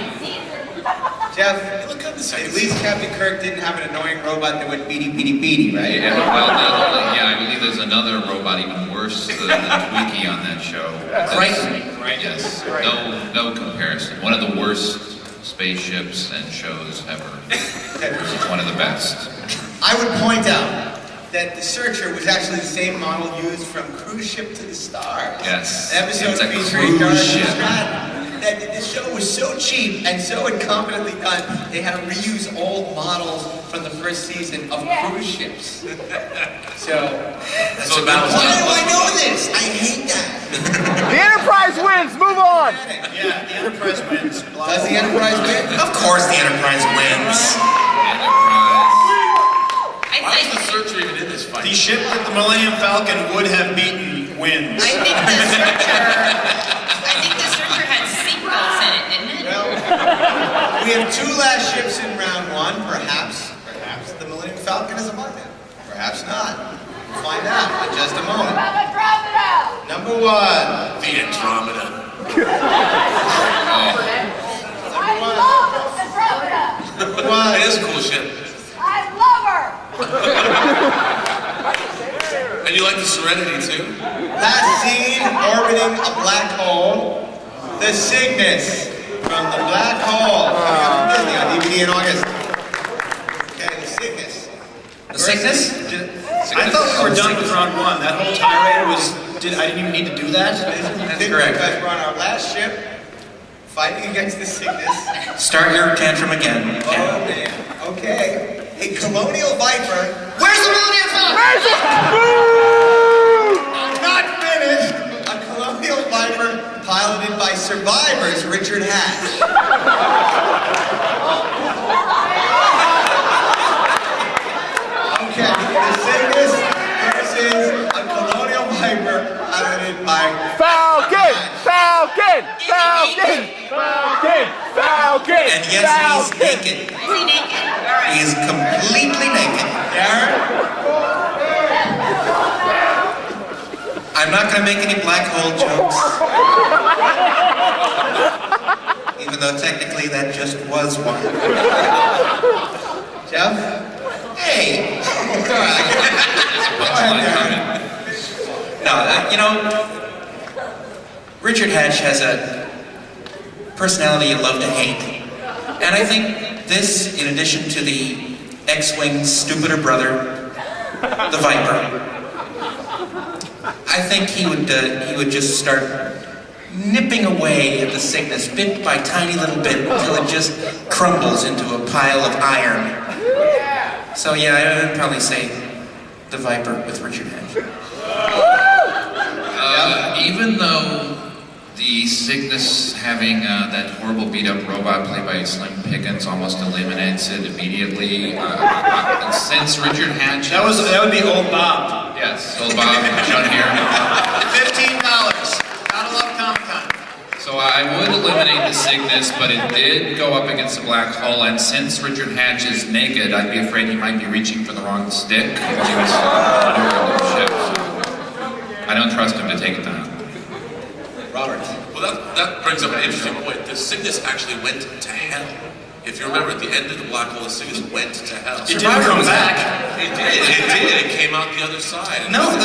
Jeff,
You look good in the
at
second
least
season.
Captain Kirk didn't have an annoying robot that went beady, beady, beady, right?
Yeah, well, I believe there's another robot even worse than Twiki on that show.
Right.
Yes, no comparison. One of the worst spaceships and shows ever. One of the best.
I would point out that the Searcher was actually the same model used from Cruise Ship to the Stars.
Yes,
An episode
it's a
featuring
cruise
Dorothy
ship.
Stratton. That the show was so cheap and so incompetently done, they had to reuse old models from the first season of cruise ships. So,
So the battle's
why do
done.
I know this? I hate that.
The Enterprise wins. Move on.
Yeah, the Enterprise wins.
Does the Enterprise win?
Of course the Enterprise wins.
Enterprise.
I
Why was
think,
the Searcher even in this fight?
The ship that the Millennium Falcon would have beaten wins.
I think the Searcher had seatbelts in it, didn't it?
Well, we have two last ships in round one. Perhaps the Millennium Falcon is among them. Perhaps not. We'll find out in just a moment. Number one.
The Andromeda.
Number one.
It is a cool ship. And you like the Serenity too?
Last seen orbiting a black hole. The Cygnus from the black hole. Coming up from Disney on DVD in August. Okay, the Cygnus.
The Cygnus?
I thought we were done with round one. That whole tirade was, I didn't even need to do that?
That's correct.
Because we're on our last ship, fighting against the Cygnus.
Start your tantrum again.
Oh man. Okay. A colonial viper. Where's the Millennium Falcon? I'm not finished. A colonial viper piloted by survivors Richard Hatch. Okay. The Cygnus versus a colonial viper piloted by
Falcon.
And yes, he's naked.
Is he naked? All right.
He is completely naked.
Darren.
I'm not going to make any black hole jokes. Even though technically that just was one.
Jeff?
Hey! No, Richard Hatch has a personality you love to hate. And I think this, in addition to the X-Wing's stupider brother, the Viper, I think he would just start nipping away at the Cygnus bit by tiny little bit until it just crumbles into a pile of iron. So yeah, I would probably say the Viper with Richard Hatch.
Even though the Cygnus having that horrible beat-up robot played by Slim Pickens almost eliminates it immediately, since Richard Hatch...
That would be old Bob.
Yes, old Bob, shown here.
$15. Gotta love Comic-Con.
So I would eliminate the Cygnus, but it did go up against the black hole, and since Richard Hatch is naked, I'd be afraid he might be reaching for the wrong stick when he was maneuvering the ship. So I don't trust him to take it down.
Robert.
Well, that brings up an interesting point. The Cygnus actually went to hell. If you remember, at the end of the black hole, the Cygnus went to hell.
It didn't come back.
It did. It came out the other side.
No,
It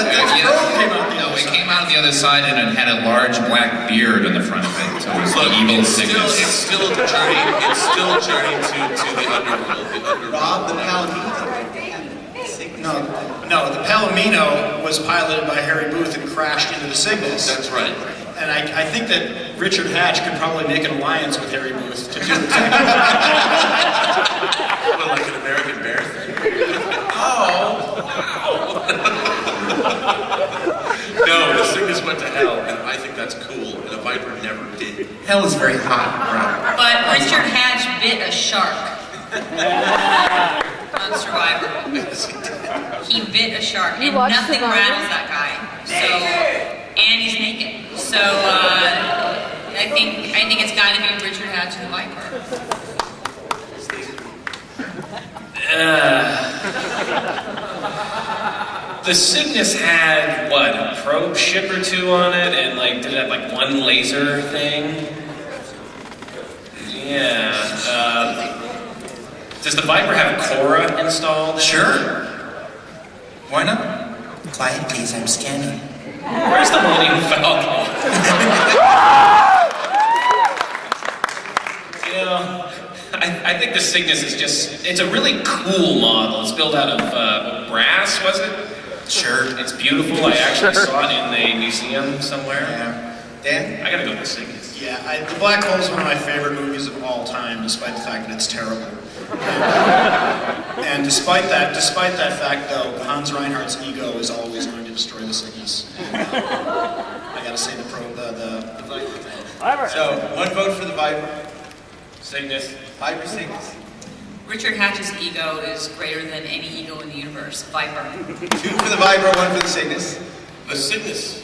It came out on the other side and it had a large black beard on the front of it, so it was the evil Cygnus.
It's still a journey. It's still a journey to the underworld.
Rob the Palomino.
No, the Palomino was piloted by Harry Booth and crashed into the Cygnus.
That's right.
And I think that Richard Hatch could probably make an alliance with Harry Booth to do the
What, like an American Bear thing? No, the Cygnus went to hell, and I think that's cool, and a Viper never did.
Hell is very hot, Rob.
But Richard Hatch bit a shark on Survivor. He bit a shark, and nothing rattles that guy. So, and he's naked. So I think it's got to be Richard Hatch and the Viper.
The Cygnus had, what, a probe ship or two on it, and did it have one laser thing? Yeah. Does the Viper have Cora installed?
Sure. Why not? Quiet, please. I'm scanning.
Where's the Millennium Falcon? You know, I think the Cygnus is it's a really cool model. It's built out of brass, was it?
Sure.
It's beautiful. I actually saw it in a museum somewhere.
Yeah. Dan?
I gotta go with the Cygnus.
Yeah, The Black Hole is one of my favorite movies of all time, despite the fact that it's terrible. And despite that fact, though, Hans Reinhardt's ego is always going to destroy the Cygnus. I gotta say the Viper.
So, one vote for the Viper.
Cygnus.
Viper, Cygnus.
Richard Hatch's ego is greater than any ego in the universe. Viper.
2 for the Viper, 1 for the Cygnus.
The Cygnus,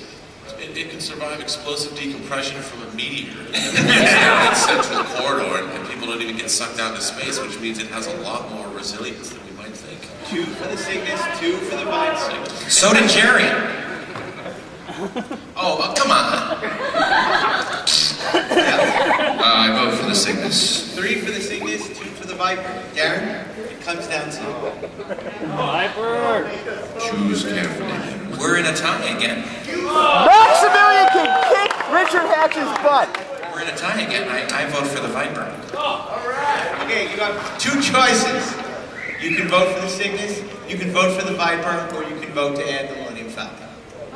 it can survive explosive decompression from a meteor in its central corridor, and people don't even get sucked out into space, which means it has a lot more resilience than we might think.
2 for the Cygnus, 2 for the Viper.
So did Jerry. Oh, come on.
I vote for the Cygnus.
3 for the Cygnus, 2 for the Viper. Darren, it comes down to you.
Choose carefully.
We're in a tie again.
Maximilian can kick Richard Hatch's butt.
We're in a tie again. I vote for the Viper.
Okay, you got 2 choices. You can vote for the Cygnus, you can vote for the Viper, or you can vote to add the Millennium Falcon.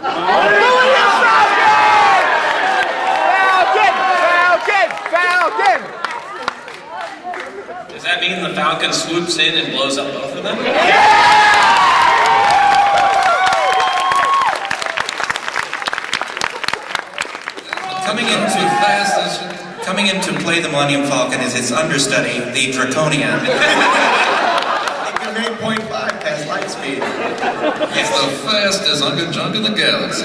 Millennium Falcon! Falcon!
Does that mean the Falcon swoops in and blows up both of them?
Coming in to play the Millennium Falcon is its understudy, the Draconian.
It can make 0.5 past light speed.
It's the fastest Uncle Junk in the galaxy.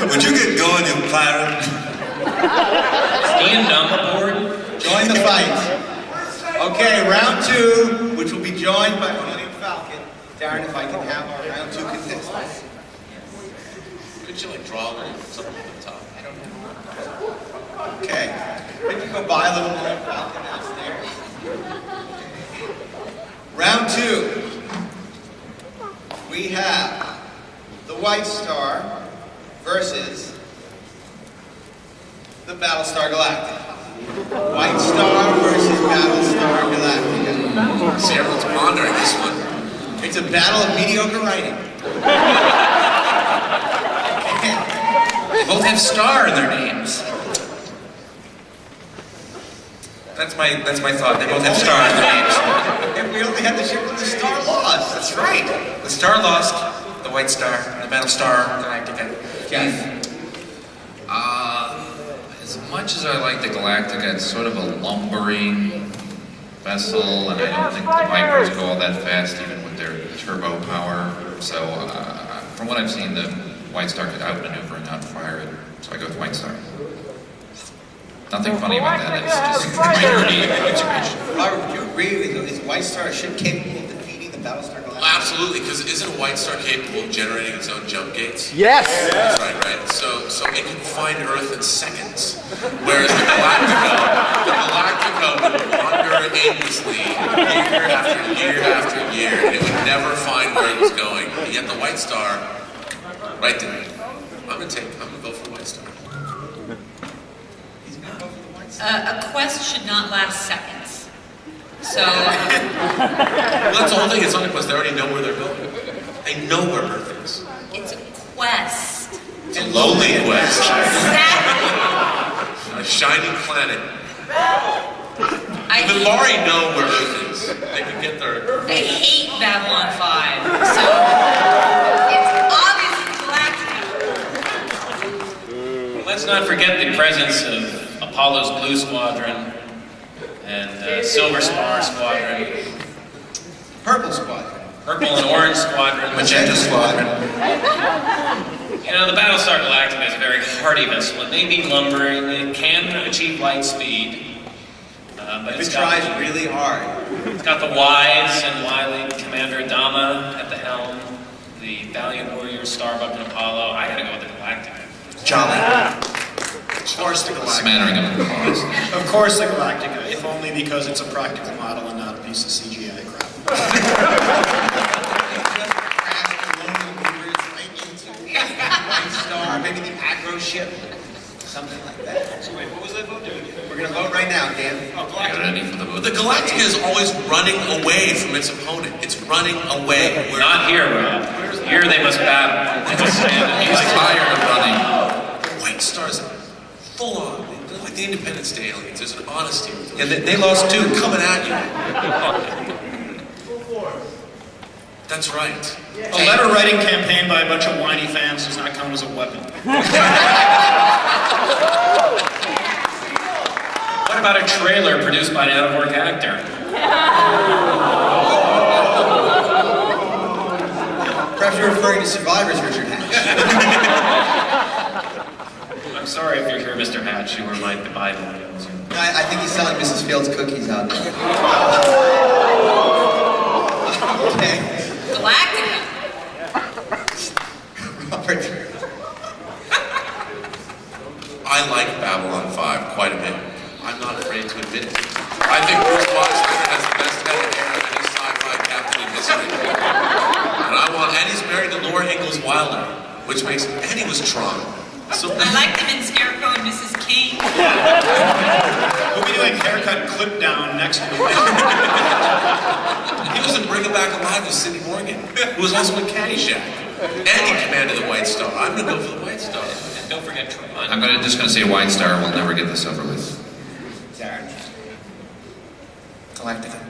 Would you get going, you pirate?
Is Ian Dumb aboard?
Join the fight. Okay, round 2, which will be joined by Millennium Falcon. Darren, if I can have our round 2 contestants.
Could you draw something at the top?
I don't know. Okay. We can go buy a little Millennium Falcon downstairs. Round 2. We have the White Star versus the Battlestar Galactica. White Star versus Battlestar Galactica.
See, everyone's pondering this one.
It's a battle of mediocre writing.
They both have star in their names. That's my thought. They both have star in their names.
If we only had the ship with the Star lost.
That's right. The Star lost, the White Star, and the Battlestar Galactica.
Jeff.
As much as I like the Galactica, it's sort of a lumbering vessel, and I don't think the Vipers go all that fast, even with their turbo power. So, from what I've seen, the White Star could outmaneuver and outfire it. So I go with White Star. Nothing funny about that. It's just minority observation.
Robert, would you agree with me? Is White Star a ship capable of defeating the Battlestar Galactica?
Absolutely, because isn't White Star capable of generating its own jump gates?
Yes!
That's right. So it can find Earth in seconds. Whereas the Galactica would wander aimlessly year after year after year, and it would never find where it was going. And yet the White Star, right there. I'm gonna go for White Star.
A quest should not last seconds. So,
Well, that's the whole thing. It's not a quest. They already know where they're going. They know where Earth is.
it's a quest.
It's a lonely quest.
Exactly.
A shining planet.
I
The Mari know where Earth is. They can get there.
I hate Babylon 5. So, it's obviously Galactica.
Let's not forget the presence of Apollo's Blue Squadron and Silver Spar Squadron,
Purple Squadron.
Purple and Orange Squadron,
Magenta Squadron.
You know, the Battlestar Galactica is a very hardy vessel. It may be lumbering, it can achieve light speed, but
It tries really hard.
it's got the wise and wily Commander Adama at the helm, the valiant warrior Starbuck and Apollo. I gotta go with the Galactica.
Jolly.
Of course the Galactica.
Smattering of applause.
Of course the Galactica. if only because it's a practical model and not a piece of CGI crap.
White Star, maybe the aggro ship, something like that.
So wait, what was that vote doing?
We're gonna vote right now, Dan.
Get ready for the vote.
But the Galactica is always running away from its opponent. It's running away.
We're not here, Rob. Here they must battle. They must stand.
He's tired of running.
White Star's full on. They're like the Independence Day aliens. There's an honesty.
Yeah, they lost too.
They're coming at you. That's right.
A letter writing campaign by a bunch of whiny fans does not count as a weapon.
What about a trailer produced by an out-of-work actor?
Perhaps you're referring to Survivors, Richard Hatch.
I'm sorry if you're here, Mr. Hatch. You were the Bible.
I think he's selling Mrs. Fields cookies out there. Okay.
Galactica.
Robert.
I like Babylon 5 quite a bit. I'm not afraid to admit it. I think Bruce Boxer has the best head of hair of any sci-fi captain in history. And he's married to Laura Ingalls Wilder, which makes, and he was Tron. So
I liked him in Scarecrow and Mrs. King.
We'll be doing haircut clip down next week.
He was in Bring It Back Alive with Sidney Morgan, who was also in Caddyshack. And he commanded the White Star. I'm gonna go for the White Star.
And don't forget Tron.
I'm just gonna say White Star will never get this over with.
Darren.
Galactica.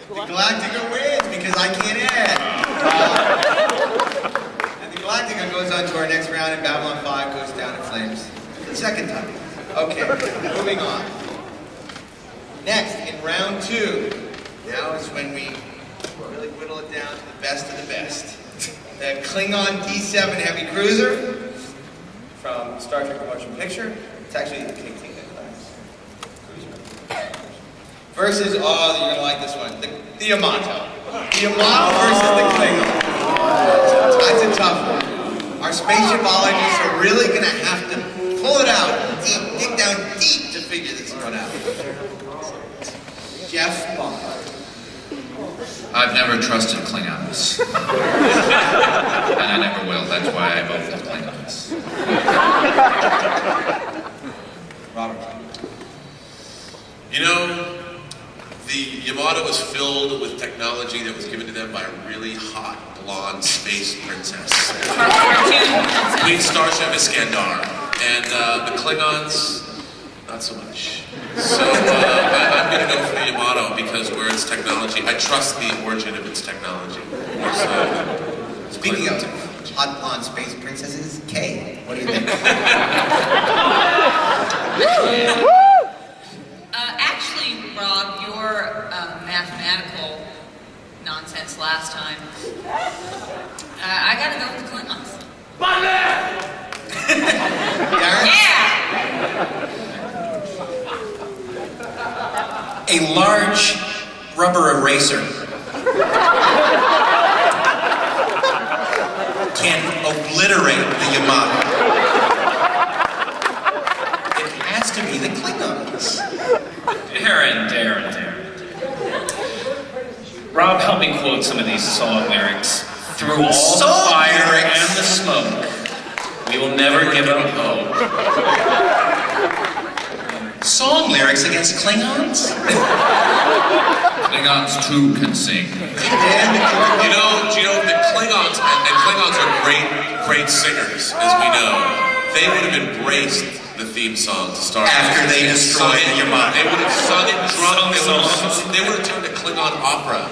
The Galactica wins because I can't add. And the Galactica goes on to our next round, and Babylon 5 goes down in flames. The second time. Okay, moving on. Next, in round 2, now is when we really whittle it down to the best of the best. The Klingon D7 Heavy Cruiser from Star Trek Motion Picture. It's actually the KT class cruiser. Versus, oh, you're gonna like this one, the Yamato. The Yamato versus the Klingon. That's a tough one. Our spaceshipologists are really gonna have to pull it out, dig down deep to figure this one out. Jeff Bond.
I've never trusted Klingons. And I never will. That's why I vote for the Klingons.
Robert.
You know, the Yamato was filled with technology that was given to them by a really hot, blonde space princess. Queen Starship Iskandar. And the Klingons, not so much. So I'm going to go for the Yamato because where its technology, I trust the origin of its technology. So,
Speaking of hot blonde space princesses, Kay, what do you think?
Actually, Rob, your mathematical nonsense last time, I gotta go with the Klingons.
Darren?
Yeah!
A large rubber eraser can obliterate the Yamato. It has to be the Klingons.
Darren. Rob, help me quote some of these song lyrics. Through all the
Song
fire
lyrics?
and the smoke, we will never give up hope.
Song lyrics against Klingons?
Klingons too can sing.
you know, the Klingons, and Klingons are great singers, as we know. They would have embraced the theme song to Star Trek.
After they destroyed the Yamato.
They would have sung it drunk. They would have turned to Klingon opera.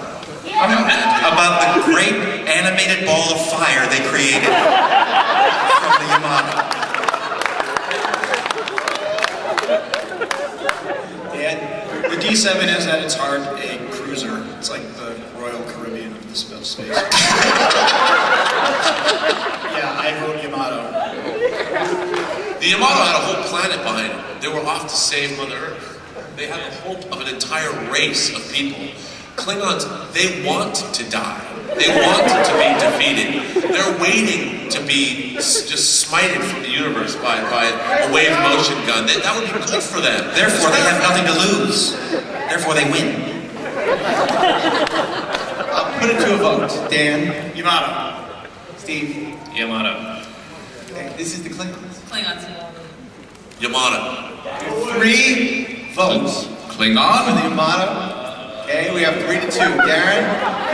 About the great animated ball of fire they created from the Yamato.
Dan?
The D7 is at its heart a cruiser. It's like the Royal Caribbean of the space. Yeah, I vote Yamato.
The Yamato had a whole planet behind them. They were off to save Mother Earth. They had the hope of an entire race of people. Klingons, they want to die. They want to be defeated. They're waiting to be just smited from the universe by a wave motion gun. That would be good for them.
Therefore, they have nothing to lose. Therefore, they win.
I'll put it to a vote. Dan,
Yamato.
Steve.
Yamato.
Okay, this is the Klingons.
Klingons.
Yamato.
3 votes for
Klingon?
the Yamato. Okay, we have 3-2. Darren,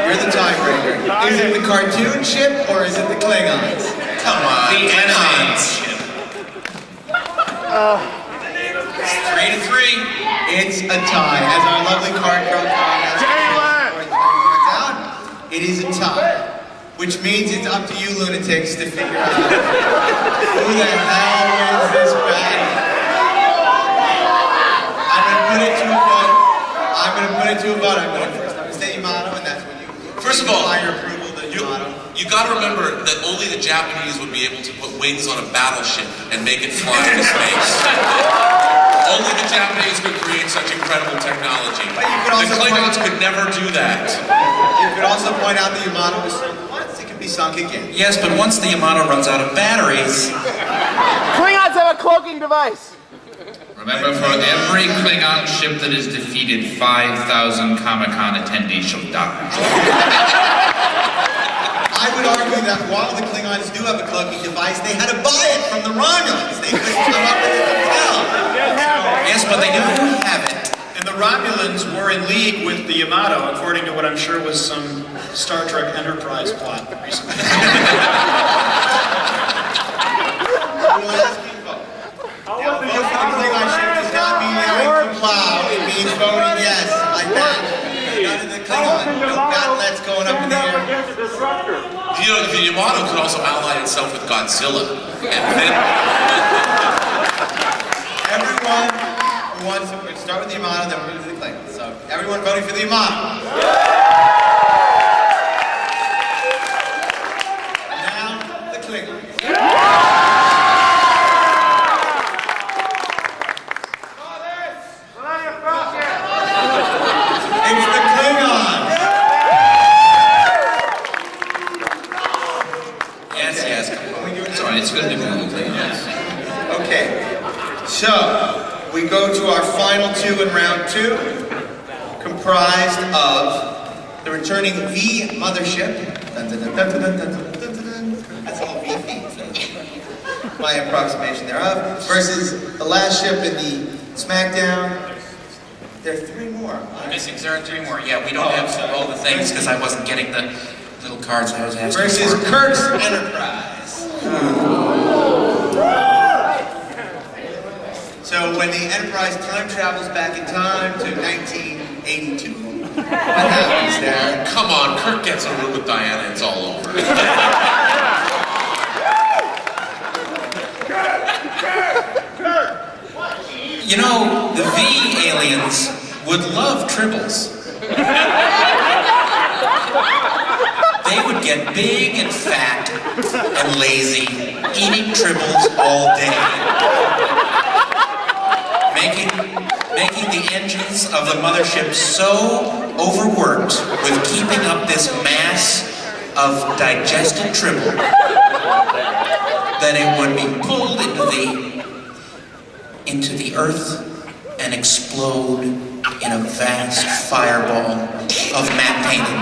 you're the tiebreaker. Is it the cartoon ship or is it the Klingons? Come on,
The animated
Klingons.
ship.
3-3. It's a tie. As our lovely card girl points out, it is a tie. Which means it's up to you lunatics to figure out who the hell wins this battle. I'm going to put it to a vote. I'm going to say Yamato, and that's when you.
First of all,
your approval that Yamato.
you got to remember that only the Japanese would be able to put wings on a battleship and make it fly into space. Only the Japanese could create such incredible technology.
But you could also
The Klingons could never do that.
You could also point out that Yamato was sunk once; it can be sunk again.
Yes, but once the Yamato runs out of batteries,
Klingons have a cloaking device.
Remember, for every Klingon ship that is defeated, 5,000 Comic-Con attendees shall die.
I would argue that while the Klingons do have a cloaking device, they had to buy it from the Romulans. They couldn't come up with it themselves.
yes, but they do have it.
And the Romulans were in league with the Yamato, according to what I'm sure was some Star Trek Enterprise plot recently.
Now, voting for the Klingon ship does not mean yelling plow. It means voting yes, like that. None of the Klingon, no battlettes going up in the air.
You know, the Yamato could also ally itself with Godzilla. And then,
Everyone who wants to start with the Yamato, then we're going to do the Klingons. So everyone voting for the Yamato. And now the Klingons. It's the Klingons.
Yes, come on.
Sorry, it's good to be with the Klingons.
Okay, so we go to our final 2 in round 2, comprised of the returning V mothership. Dun, dun, dun, dun, dun, dun, dun, dun, dun, dun. That's all VV. So my approximation thereof. Versus the last ship in the Smackdown. There are 3 more.
There are 3 more. Yeah, we don't have all the things because I wasn't getting the little cards I was asking
Versus
for.
Kirk's Enterprise. So when the Enterprise time travels back in time to 1982, what happens there?
come on, Kirk gets a room with Diana, it's all over.
You know, the V aliens would love tribbles. They would get big and fat and lazy, eating tribbles all day. Making the engines of the mothership so overworked with keeping up this mass of digested tribble that it would be pulled into the earth and explode in a vast fireball of matte painting.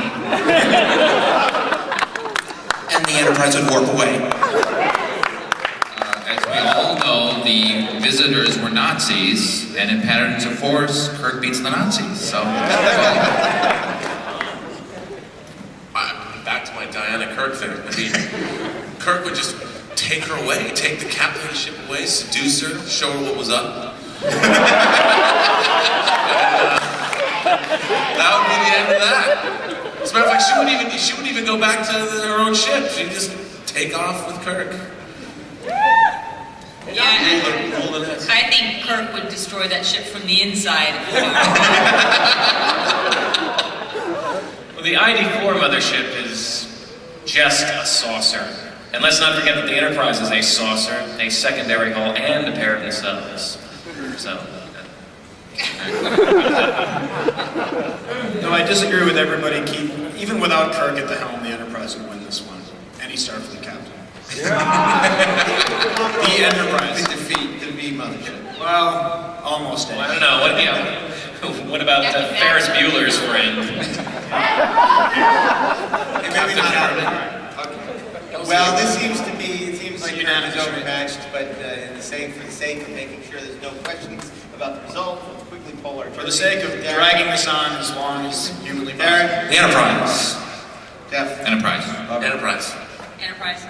And the Enterprise would warp away.
As we all know, the visitors were Nazis, and in Patterns of Force, Kirk beats the Nazis. So,
Back to my Diana Kirk thing. I mean, Kirk would just take her away, take the captain of the ship away, seduce her, show her what was up. That would be the end of that. As a matter of fact, she wouldn't even go back to her own ship. She'd just take off with Kirk.
I think Kirk would destroy that ship from the inside.
Well, the ID-4 mothership is just a saucer. And let's not forget that the Enterprise is a saucer, a secondary hull, and a pair of nacelles. So,
No, I disagree with everybody. Even without Kirk at the helm, the Enterprise would win this one. Any Starfleet captain. The Enterprise.
We defeat the V mothership.
Well, almost any.
I don't know. What about Ferris Bueller's friend?
Maybe not happening. Well, this seems to be, it seems like Kirk is overmatched, but for the sake of making sure there's no questions about the result, let's quickly poll our
For the sake of dragging this on as long as humanly possible.
Darren?
The Enterprise.
Jeff?
Enterprise.
Enterprise.
Enterprise.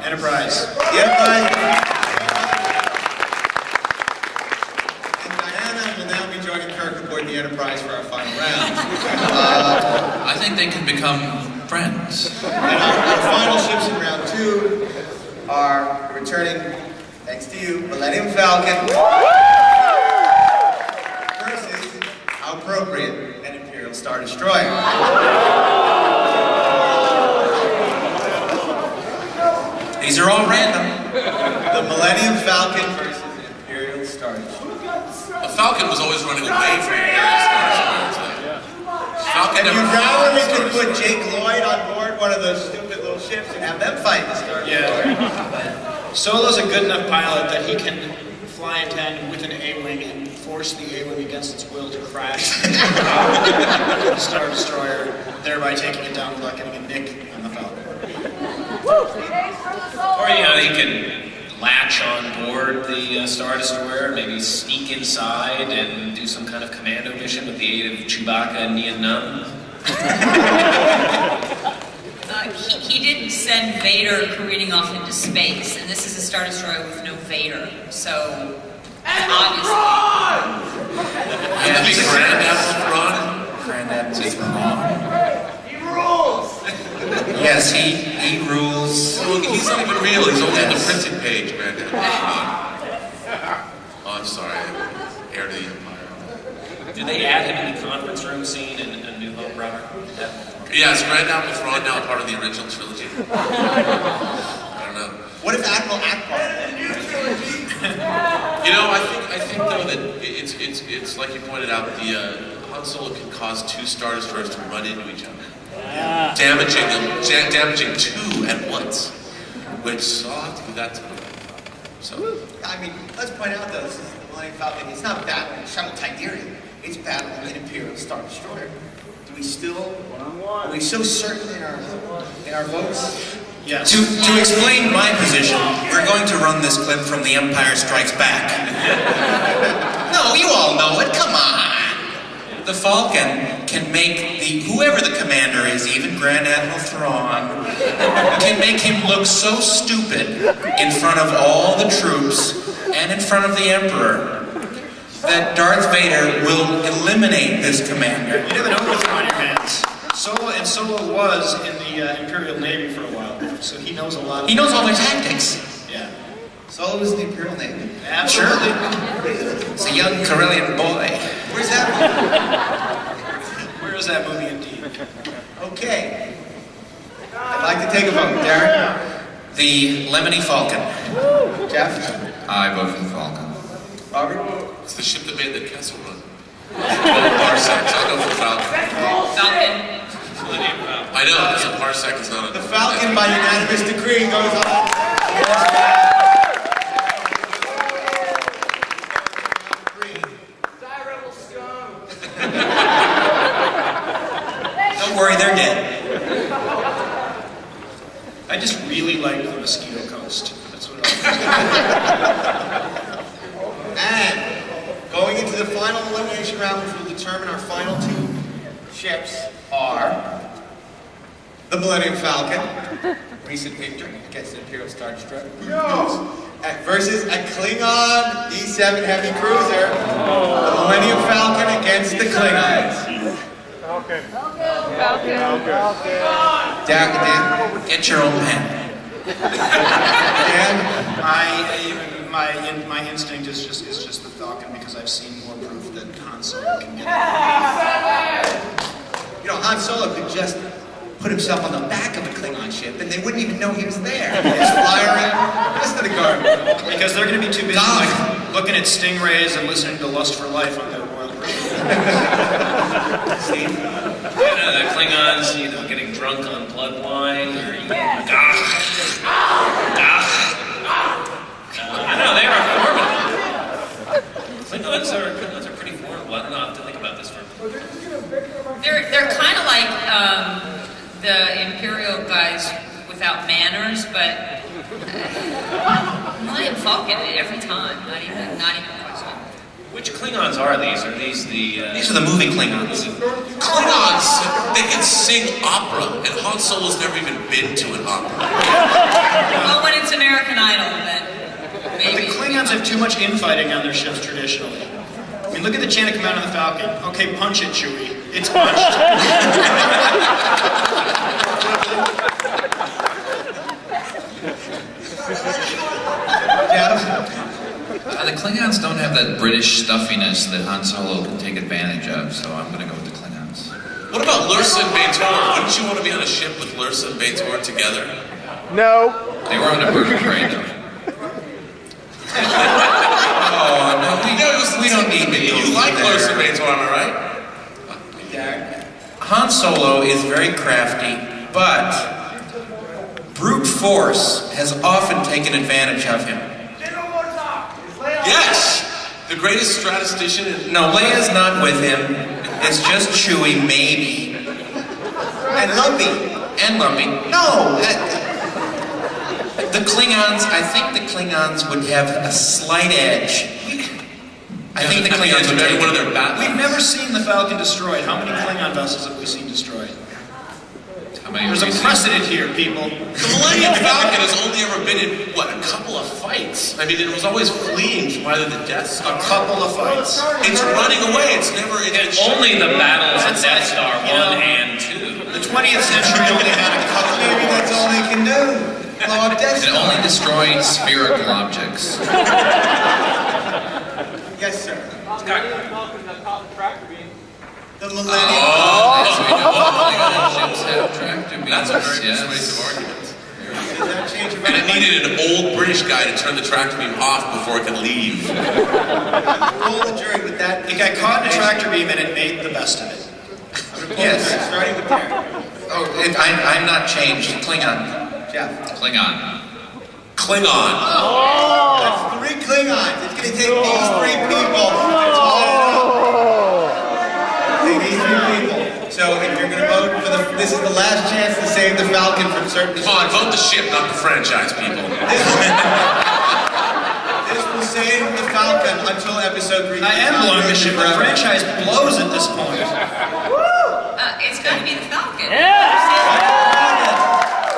Enterprise.
The Enterprise. And Diana will now be joining Kirk aboard the Enterprise for our final round.
I think they can become friends.
And our final ships in round 2 are returning, thanks to you, Millennium Falcon versus, how appropriate, an Imperial Star Destroyer.
These are all random.
The Millennium Falcon versus an Imperial Star Destroyer.
The Falcon was always running away from Imperial Stars. Falcon
And you
never
rather
fought
we
the
could
Stars.
put Jake Lloyd on board one of those stupid little ships and have them fight the Star Destroyer.
Yeah. Solo's a good enough pilot that he can fly in tandem with an A-wing and force the A-wing against its will to crash the Star Destroyer, thereby taking it down without getting a nick on the Falcon.
Or, he can latch on board the Star Destroyer, maybe sneak inside and do some kind of commando mission with the aid of Chewbacca and Nien Nunb.
He didn't send Vader careening off into space, and this is a Star Destroyer with no Vader, so obviously.
Yeah, he's a Grand Admiral Thrawn.
Grand Admiral Thrawn. Yes, he rules.
Well, he's not even real. He's only on the printed page, Grand Admiral Thrawn. Oh, I'm sorry. Heir to the Empire.
Did they add him in the conference room scene in A New Hope, Robert?
Yeah, is Grand Admiral Thrawn now part of the original trilogy? I don't know.
What if Admiral Akbar?
You know, I think though that it's like you pointed out, the Han Solo can cause 2 Star Destroyers to run into each other, damaging 2 at once, which I'll have to do that to them. So,
I mean, let's point out though, this is the Millennium Falcon. It's not battling Shuttle Tiberium. It's battling an Imperial Star Destroyer. Do we still? Are we so certain in our votes?
Yes.
To explain my position, we're going to run this clip from The Empire Strikes Back. No, you all know it. Come on. The Falcon can make whoever the commander is, even Grand Admiral Thrawn, can make him look so stupid in front of all the troops and in front of the Emperor that Darth Vader will eliminate this commander.
You never know what's on your hands. Solo was in the Imperial Navy for a while, so he knows a lot.
He knows all their tactics.
Yeah.
Solo was in the Imperial Navy.
Absolutely.
It's a young Corellian boy.
Where's that?
Where is that movie indeed?
Okay. I'd like to take a vote. Darren?
The Lemony Falcon.
Jeff?
I vote for the Falcon.
Robert?
it's the ship that made the Kessel Run. Parsecs. I'll go for Falcon.
Falcon.
I know, because a parsec is not a...
The Falcon, by unanimous decree, goes on.
Don't worry, they're dead.
I just really like the Mosquito Coast. That's what
And going into the final elimination round, which will determine our final 2 ships, are the Millennium Falcon, recent victor against the Imperial Star Destroyer, versus a Klingon D7 heavy cruiser, the Millennium Falcon against the Klingons. Dan?
Get your own pen.
Dan?
my instinct is just the Falcon because I've seen more proof that Han Solo can get it.
You know, Han Solo could just put himself on the back of a Klingon ship and they wouldn't even know he was there. Just fly around, listen to the garbage.
Because they're going to be too busy like, looking at stingrays and listening to Lust for Life on their
Steve?
The Klingons, getting drunk on blood wine, or I know they are formidable. Klingons are pretty formidable. I don't know. I have to think about this for.
They're kind of like the Imperial guys without manners, but Millennium Falcon every time. Not even a question.
Which Klingons are these? Are these the?
These are the movie Klingons.
Klingons, they can sing opera, and Han Solo's never even been to an opera.
Well, when it's American Idol, then maybe.
The Klingons have too much infighting on their ships traditionally. I mean, look at the chain of command of the Falcon. Okay, punch it, Chewie. It's punched.
The Klingons don't have that British stuffiness that Han Solo can take advantage of, so I'm going to go with the Klingons.
What about Lursa and B'Etor? Wouldn't you want to be on a ship with Lursa and B'Etor together?
No.
They were on a bird of prey, though.
Oh, no, we don't need to
You like Lursa and B'Etor, am I right?
Han Solo is very crafty, but brute force has often taken advantage of him.
Yes! The greatest statistician in...
No, Leia's not with him. It's just Chewie, maybe.
And Lumpy.
And Lumpy. No! The Klingons, I think the Klingons would have a slight edge. I think the Klingons would take
one of their battles.
We've never seen the Falcon destroyed. How many Klingon vessels have we seen destroyed?
How many
There's a precedent here, people.
The Millennium Falcon has only ever been in, what, a couple of fights? I mean, it was always fleeing from either the Death Star.
A couple of fights.
It's running away. It's never...
Only the battles at Death Star 1 and 2.
The 20th century only had a couple.
Maybe that's all they can do. Blow up Death
It
Star.
only destroyed spherical objects.
Yes, sir. The Millennium.
Yes, we know all Klingon ships have tractor beams.
That's a very
yes.
persuasive argument.
Does that change your
And it
mind?
needed an old British guy to turn the tractor beam off before it could leave.
Roll the jury with that.
It got caught in a tractor beam and it made the best of it.
Yes.
Starting with Terry.
Oh, I'm not changed. Klingon.
Jeff.
Klingon.
Klingon.
That's 3 Klingons. It's going to take these 3 people to tie it up. Take these 3 people. So if you're going to vote for this is the last chance to save the Falcon from certain.
Come on, vote the ship, not the franchise, people.
This will save the Falcon until episode 3.
I am blowing the ship. The franchise blows at this point.
It's got to be the Falcon.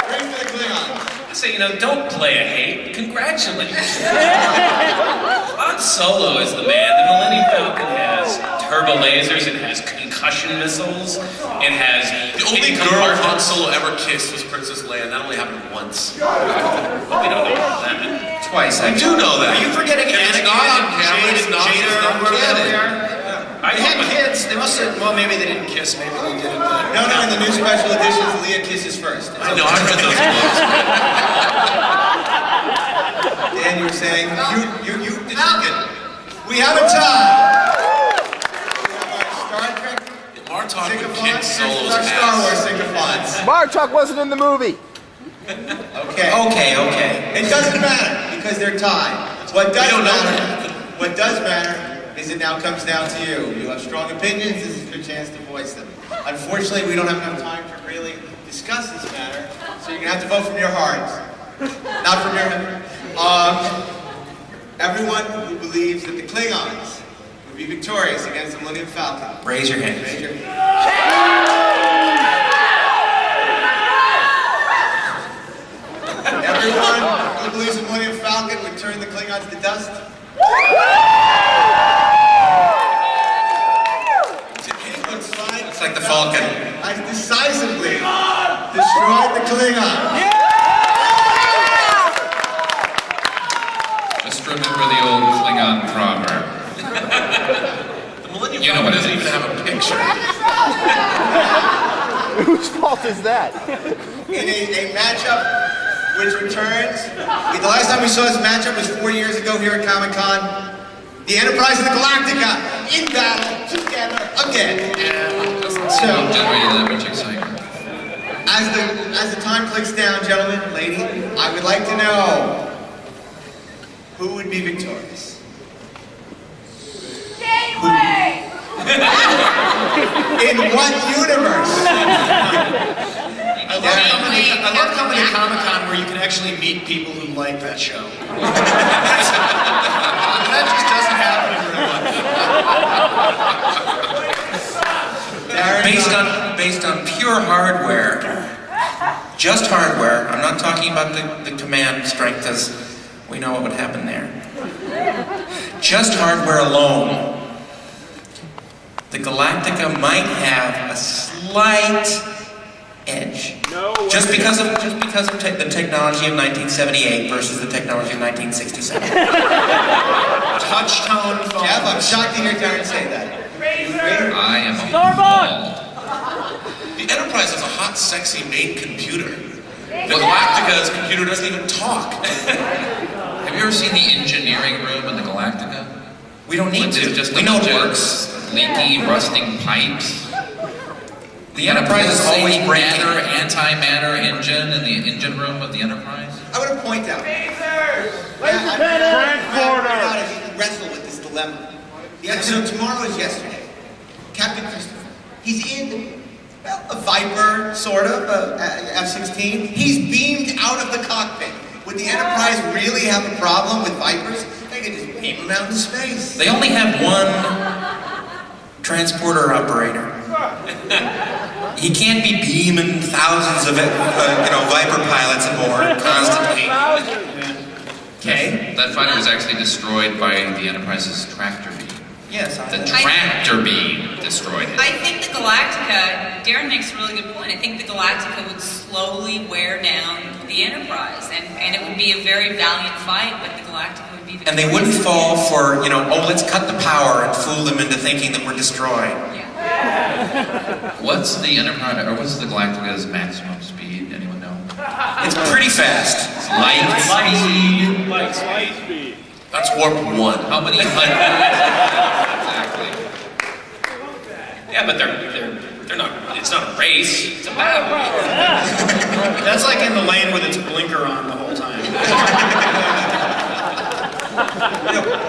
Bring for the Klingons.
So, don't play a hate. Congratulations. Han Solo is the man. The Millennium Falcon has turbo lasers. It has concussion missiles. It has...
The only girl Han Solo ever kissed was Princess Leia, and that only happened once.
Well, we don't know about that.
Twice.
I do know that.
Are you forgetting
If it's
Anakin
not on
and
camera, it's not canon.
They had kids. They must have... Well, maybe they didn't kiss. Maybe they did it.
No, in the new special editions, Leia kisses first.
I know, I read those books.
Dan, you were saying, you Falcon. We have a tie. We have our Star Trek
Martok would kick
sycophants
Solo's
versus our Star Wars
ass.
sycophants.
Martok wasn't in the movie.
Okay.
Okay.
It doesn't matter because they're tied. What does matter is it now comes down to you. You have strong opinions. This is your chance to voice them. Unfortunately, we don't have enough time to really discuss this matter, so you're gonna have to vote from your hearts, not from your head. Everyone who believes that the Klingons would be victorious against the Millennium Falcon.
Raise your hand.
Raise your hand. Everyone who believes the Millennium Falcon would turn the Klingons to dust.
It's like the Falcon.
Has decisively destroyed the Klingons.
Just remember the old Klingon proverb.
The Millennium
You know
Falcon
what it
doesn't
is.
even have a picture.
Whose fault is that?
In a matchup which returns. The last time we saw this matchup was 4 years ago here at Comic-Con. The Enterprise and the Galactica in battle together again. So,
Generating that much excitement.
as the time clicks down, gentlemen, lady, I would like to know who would be victorious.
Gateway!
In what universe?
I love coming to Comic-Con where you can actually meet people who like that show. That just doesn't happen in real life.
Based on pure hardware, just hardware. I'm not talking about the command strength, as we know what would happen there. Just hardware alone, the Galactica might have a slight edge. Just because of the technology of 1978 versus the technology of 1967.
Touch tone phone.
Jeff, I'm shocked to hear Darren say that.
I am appalled.
The Enterprise has a hot, sexy main computer. The Galactica's computer doesn't even talk.
Have you ever seen the engineering room in the Galactica?
We don't need to.
Just
We know it works.
Leaky, rusting pipes.
The Enterprise is always breaking.
Antimatter engine in the engine room of the Enterprise.
I want to point out. I wrestle with this dilemma. So tomorrow is yesterday. Captain Christopher. He's in a Viper, sort of, F-16. He's beamed out of the cockpit. Would the Enterprise really have a problem with Vipers? They could just beam him out into space.
They only have one transporter operator. He can't be beaming thousands of Viper pilots aboard constantly. Okay.
That fighter was actually destroyed by the Enterprise's tractor beam.
Yes.
The tractor beam destroyed it.
I think the Galactica, Darren makes a really good point. I think the Galactica would slowly wear down the Enterprise, and it would be a very valiant fight, but the Galactica would be victorious.
And they wouldn't fall for, let's cut the power and fool them into thinking that we're destroyed.
What's the Enterprise, or what's the Galactica's maximum speed? Anyone know?
It's pretty fast.
Light speed.
Light speed.
That's warp 1.
How many hundred? Exactly.
Yeah, but they're not. It's not a race. It's a battle.
That's like in the lane with its blinker on the whole time.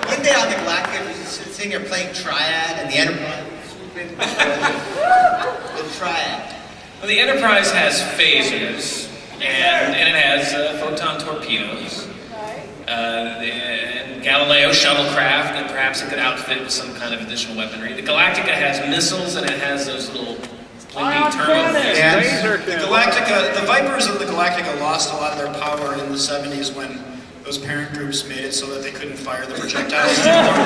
One day on the Galactica, we're just sitting here playing Triad, and the Enterprise. The Triad.
Well, the Enterprise has phasers, and it has photon torpedoes. And Galileo shuttlecraft, and perhaps it could outfit with some kind of additional weaponry. The Galactica has missiles, and it has those little blinking turbo phasers.
The Galactica, the Vipers of the Galactica lost a lot of their power in the 70s when those parent groups made it so that they couldn't fire the projectiles anymore.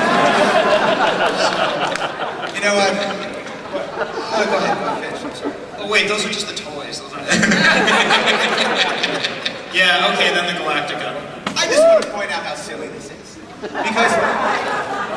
You know what? Oh, go ahead, finish. I'm sorry.
Oh wait, those are just the toys. Those aren't Yeah, okay, then the Galactica.
I just want to point out how silly this is. Because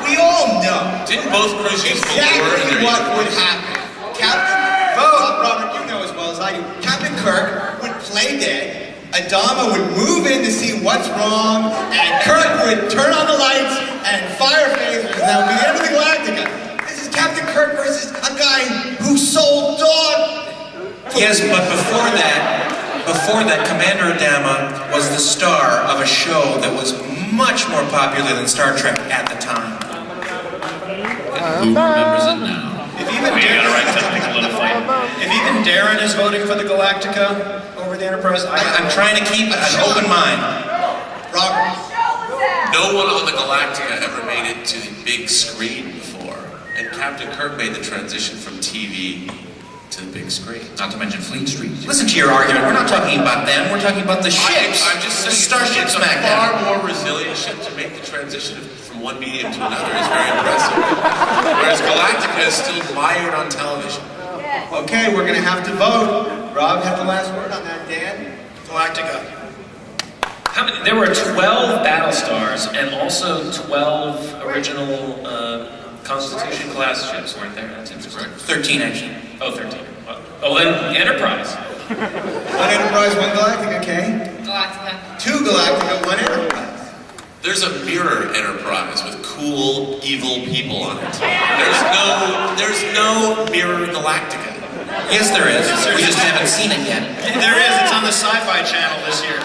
we all know
Didn't both crews use
exactly what would happen. Robert, you know as well as I do. Captain Kirk would play dead. Adama would move in to see what's wrong, and Kirk would turn on the lights and fire phasers, and that would be the end of the Galactica. This is Captain Kirk versus a guy who sold dog.
Yes, but before that, Commander Adama was the star of a show that was much more popular than Star Trek at the time.
Who remembers it now?
If even Darren is voting for the Galactica over the Enterprise,
I'm trying to keep an open mind.
Robert.
No one on the Galactica ever made it to the big screen before. And Captain Kirk made the transition from TV to the big screen.
Not to mention Fleet Street.
Listen to your argument. We're not talking about them. We're talking about the ships.
I'm just saying,
Starship
it's a
Smackdown.
far more resilient ship to make the transition from one medium to another is very impressive. Whereas Galactica is still mired on television.
Okay, we're going to have to vote. Rob had the last word on that, Dan.
Galactica.
There were 12 battle stars and also 12 original Constitution class ships, weren't there? That seems correct.
13, actually.
Oh, 13. Oh, then Enterprise.
One Enterprise, one Galactica, okay?
Galactica.
Two Galactica, one Enterprise.
The There's a mirror Enterprise with cool, evil people on it. There's no Mirror Galactica.
Yes, there is. We just haven't seen it yet.
There is. It's on the Sci-Fi Channel this year.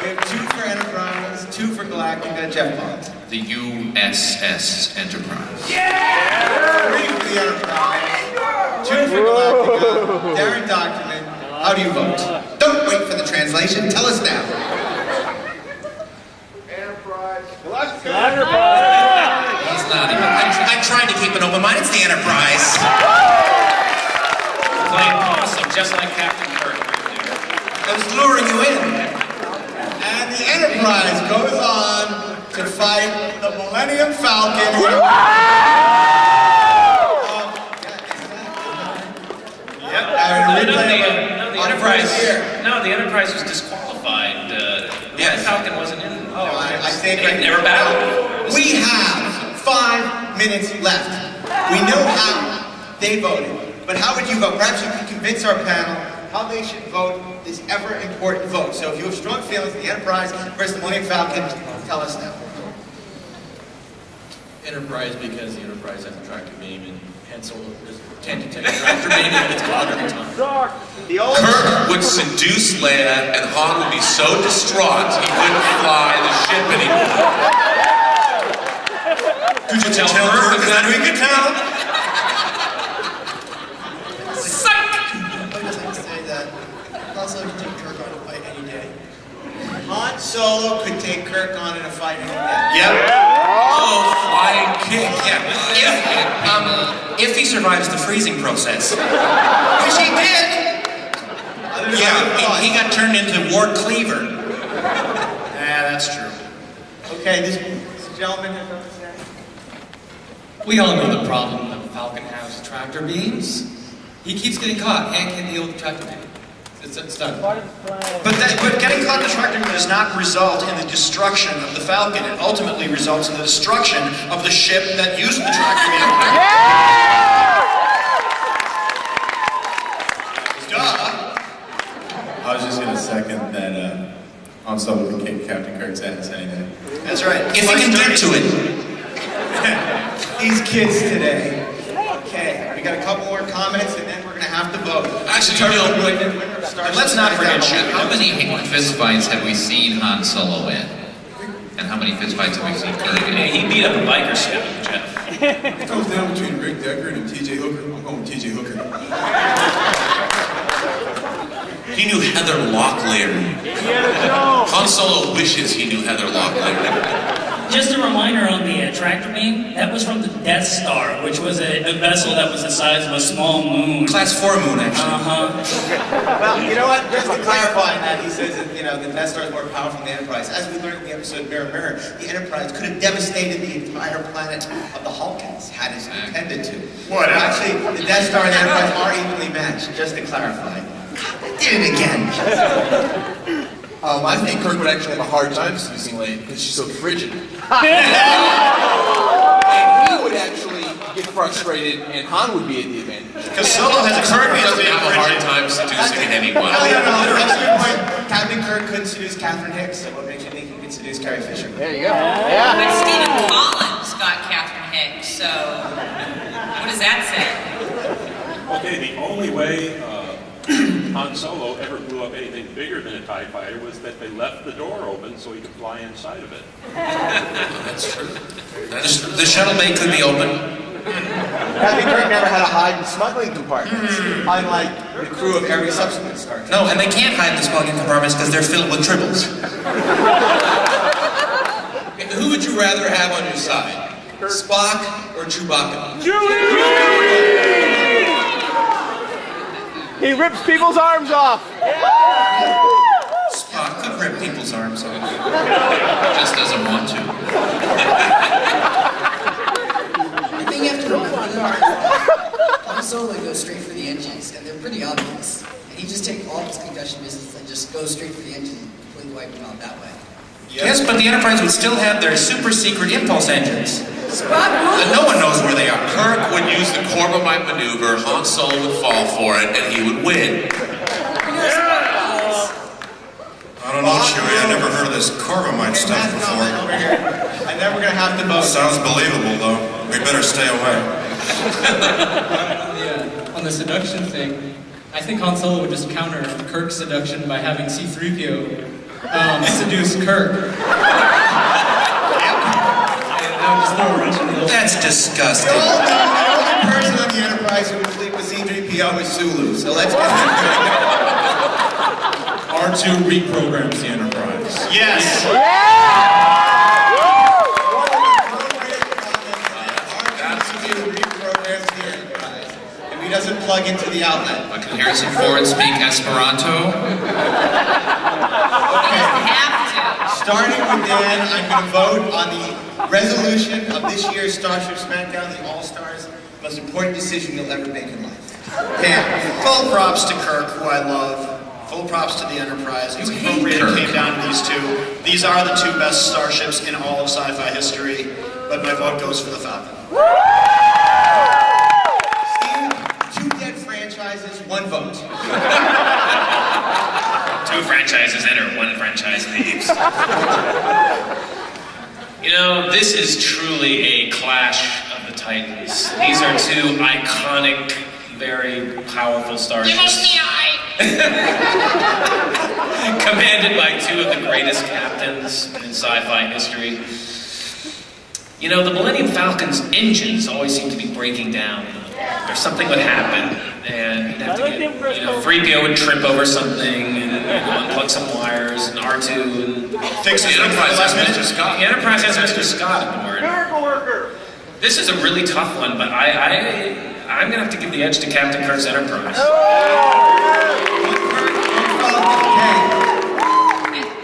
We have 2 for Enterprise, 2 for Galactica, Jeff Bond.
The USS Enterprise.
3 for the Enterprise, 2 for Galactica, Darren Document. How do you vote? Don't wait for the translation, tell us now.
Enterprise.
He's not even. I tried to keep an open mind. It's the Enterprise.
Playing possum, just like Captain Kirk.
I was luring you in.
And the Enterprise goes on to fight the Millennium Falcon.
The Enterprise was disqualified.
Yes.
The Falcon wasn't in.
I think
they never battled.
we have 5 minutes left. We know how they voted, but how would you vote? Perhaps you can convince our panel how they should vote this ever important vote. So if you have strong feelings in the Enterprise versus the Millennium Falcon, tell us now.
Enterprise, because the Enterprise has a tractor beam and Han Solo tend to take a tractor beam and it's clogged every time.
Kirk would seduce Leia, and Han would be so distraught he couldn't fly the ship anymore.
Could you tell her? Is that who you could tell?
Also, could take Kirk on a fight any day. Han Solo could take Kirk on in a fight any day.
Yep. Oh, flying kick.
Yeah. If he survives the freezing process. Which he did. Yeah, he got turned into Ward Cleaver.
Yeah, that's true.
Okay, this gentleman has something to say.
We all know the problem that Falcon has tractor beams. He keeps getting caught and can't deal with the tractor beam. It's done.
But getting caught in the tractor beam does not result in the destruction of the Falcon. It ultimately results in the destruction of the ship that used the tractor beam. Duh.
I was just going to second that Han Solo would kick Captain Kirk's ass any day.
That's right.
If he can get to it.
These kids today. Okay, we got a couple more comments and then we're going to have to vote.
Actually,
Let's not forget, how many fist fights have we seen Han Solo in? And how many fist fights have we seen Kirk in?
He beat up a biker ship, Jeff.
It comes down between Rick Deckard and T.J. Hooker. I'm going with T.J. Hooker.
He knew Heather Locklear. Han Solo wishes he knew Heather Locklear.
Just a reminder on the tractor beam, that was from the Death Star, which was a vessel that was the size of a small moon.
Class 4 moon, actually.
Well, you know what? Just to clarify that, he says that, the Death Star is more powerful than the Enterprise. As we learned in the episode Mirror Mirror, the Enterprise could have devastated the entire planet of the Hulkins, had it intended to.
What?
So actually, the Death Star and the Enterprise are equally matched, just to clarify. God, I did it again.
I think Kirk would actually have a hard time seducing Leia because she's so frigid. And he would actually get frustrated, and Han would be at the advantage.
Because Solo has a
Kirk doesn't have a hard time seducing anyone.
No, that's a good point. Captain Kirk couldn't seduce Catherine Hicks, so what makes you think he could seduce Carrie Fisher?
There you go.
But Stephen Collins got Catherine Hicks, so what does that say?
Okay, the only way Han Solo ever blew up anything bigger than a TIE fighter was that they left the door open so he could fly inside of it.
That's true.
The shuttle bay could be open.
Captain Kirk never had a hide and smuggling compartments,
Unlike the crew of every subsequent Star Trek.
No, and they can't hide the smuggling compartments because they're filled with tribbles.
Who would you rather have on your side? Spock or Chewbacca?
He rips people's arms off.
Spock could rip people's arms off.
Just doesn't want to.
I think you have to remember that Han Solo goes straight for the engines, and they're pretty obvious. And he just takes all his concussion missiles and just goes straight for the engine and completely wipe them out that way.
Yes, but the Enterprise would still have their super secret impulse engines. That no one knows where they are.
Kirk would use the Corbomite maneuver, Han Solo would fall for it, and he would win.
I don't know, Chewie. I never heard of this Corvamite stuff before.
And then we're going to have to vote.
Sounds believable, though. We better stay away.
On the seduction thing, I think Han Solo would just counter Kirk's seduction by having C-3PO seduce Kirk.
That's disgusting.
The only person on the Enterprise who would sleep with C-3PO is Sulu, so let's get
R2 reprograms the Enterprise.
Yes.
If he doesn't plug into the outlet.
But can Harrison Ford speak Esperanto?
Starting with Dan, I'm going to vote on the resolution of this year's Starship Smackdown, the All-Stars, most important decision you'll ever make in life.
Dan, full props to Kirk, who I love. Full props to the Enterprise. It's appropriate it came down to these two. These are the two best starships in all of sci-fi history, but my vote goes for the Falcon.
Steve, 2 dead franchises, 1 vote.
2 franchises enter, 1 franchise leaves. You know, this is truly a clash of the titans. These are 2 iconic, very powerful starships.
Give us the eye!
Commanded by 2 of the greatest captains in sci-fi history. You know, the Millennium Falcon's engines always seem to be breaking down. Or something would happen, and you'd have to get, 3PO would trip over something, and unplug some wires, and R2 and
fix the Enterprise has Mr. Scott.
The Enterprise has Mr. Scott aboard.
Miracle worker!
This is a really tough one, but I'm gonna have to give the edge to Captain Kirk's Enterprise.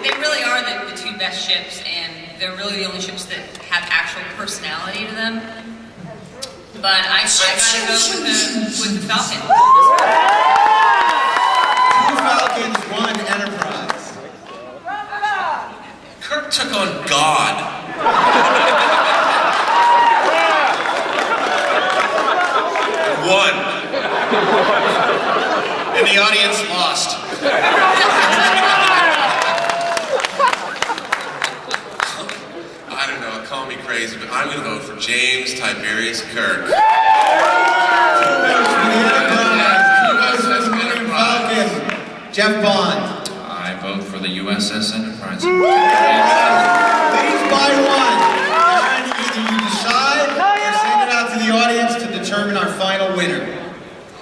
They really are the 2 best ships, and they're really the only ships that have actual personality to them. But I gotta go with the Falcon.
2 Falcons, 1 Enterprise.
Kirk took on God.
One. And the audience lost.
I don't know, call me crazy, but I'm going to vote for James Tiberius Kirk.
Falcon, Jeff Bond.
I vote for the USS Enterprise.
Please by 1. And either you decide or send it out to the audience to determine our final winner.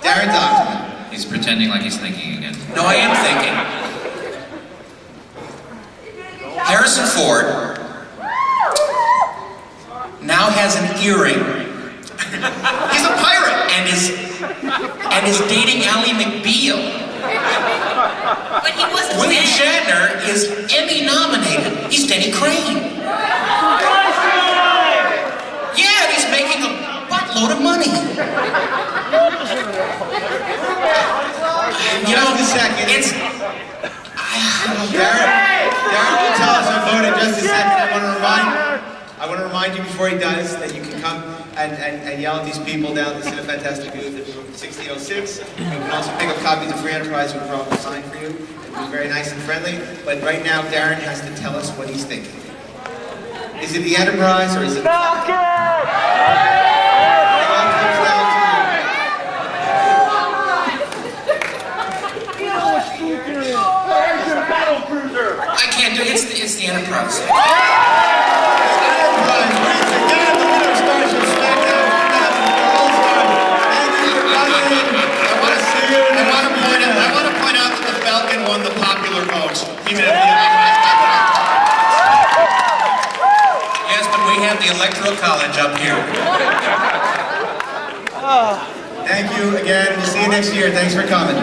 Darren Document.
He's pretending like he's thinking again.
No, I am thinking. Harrison Ford now has an earring.
He's a pirate!
And is dating Ally McBeal.
But he wasn't
William
dead.
Shatner is Emmy nominated. He's Denny Crane. Yeah, and he's making a buttload of money.
You know, just a second. Darren will tell us our vote in just a second. I want to remind you before he does that you can come and yell at these people down the Cinefantastic booth at room 1606. You can also pick up copies of Free Enterprise who will probably sign for you. It'll be very nice and friendly. But right now, Darren has to tell us what he's thinking. Is it the Enterprise or is it the Falcon?
I can't do it. It's the Enterprise.
I want to point out that the Falcon won the popular vote, even if the
Yes, but we have the Electoral College up here.
Thank you again. We'll see you next year. Thanks for coming.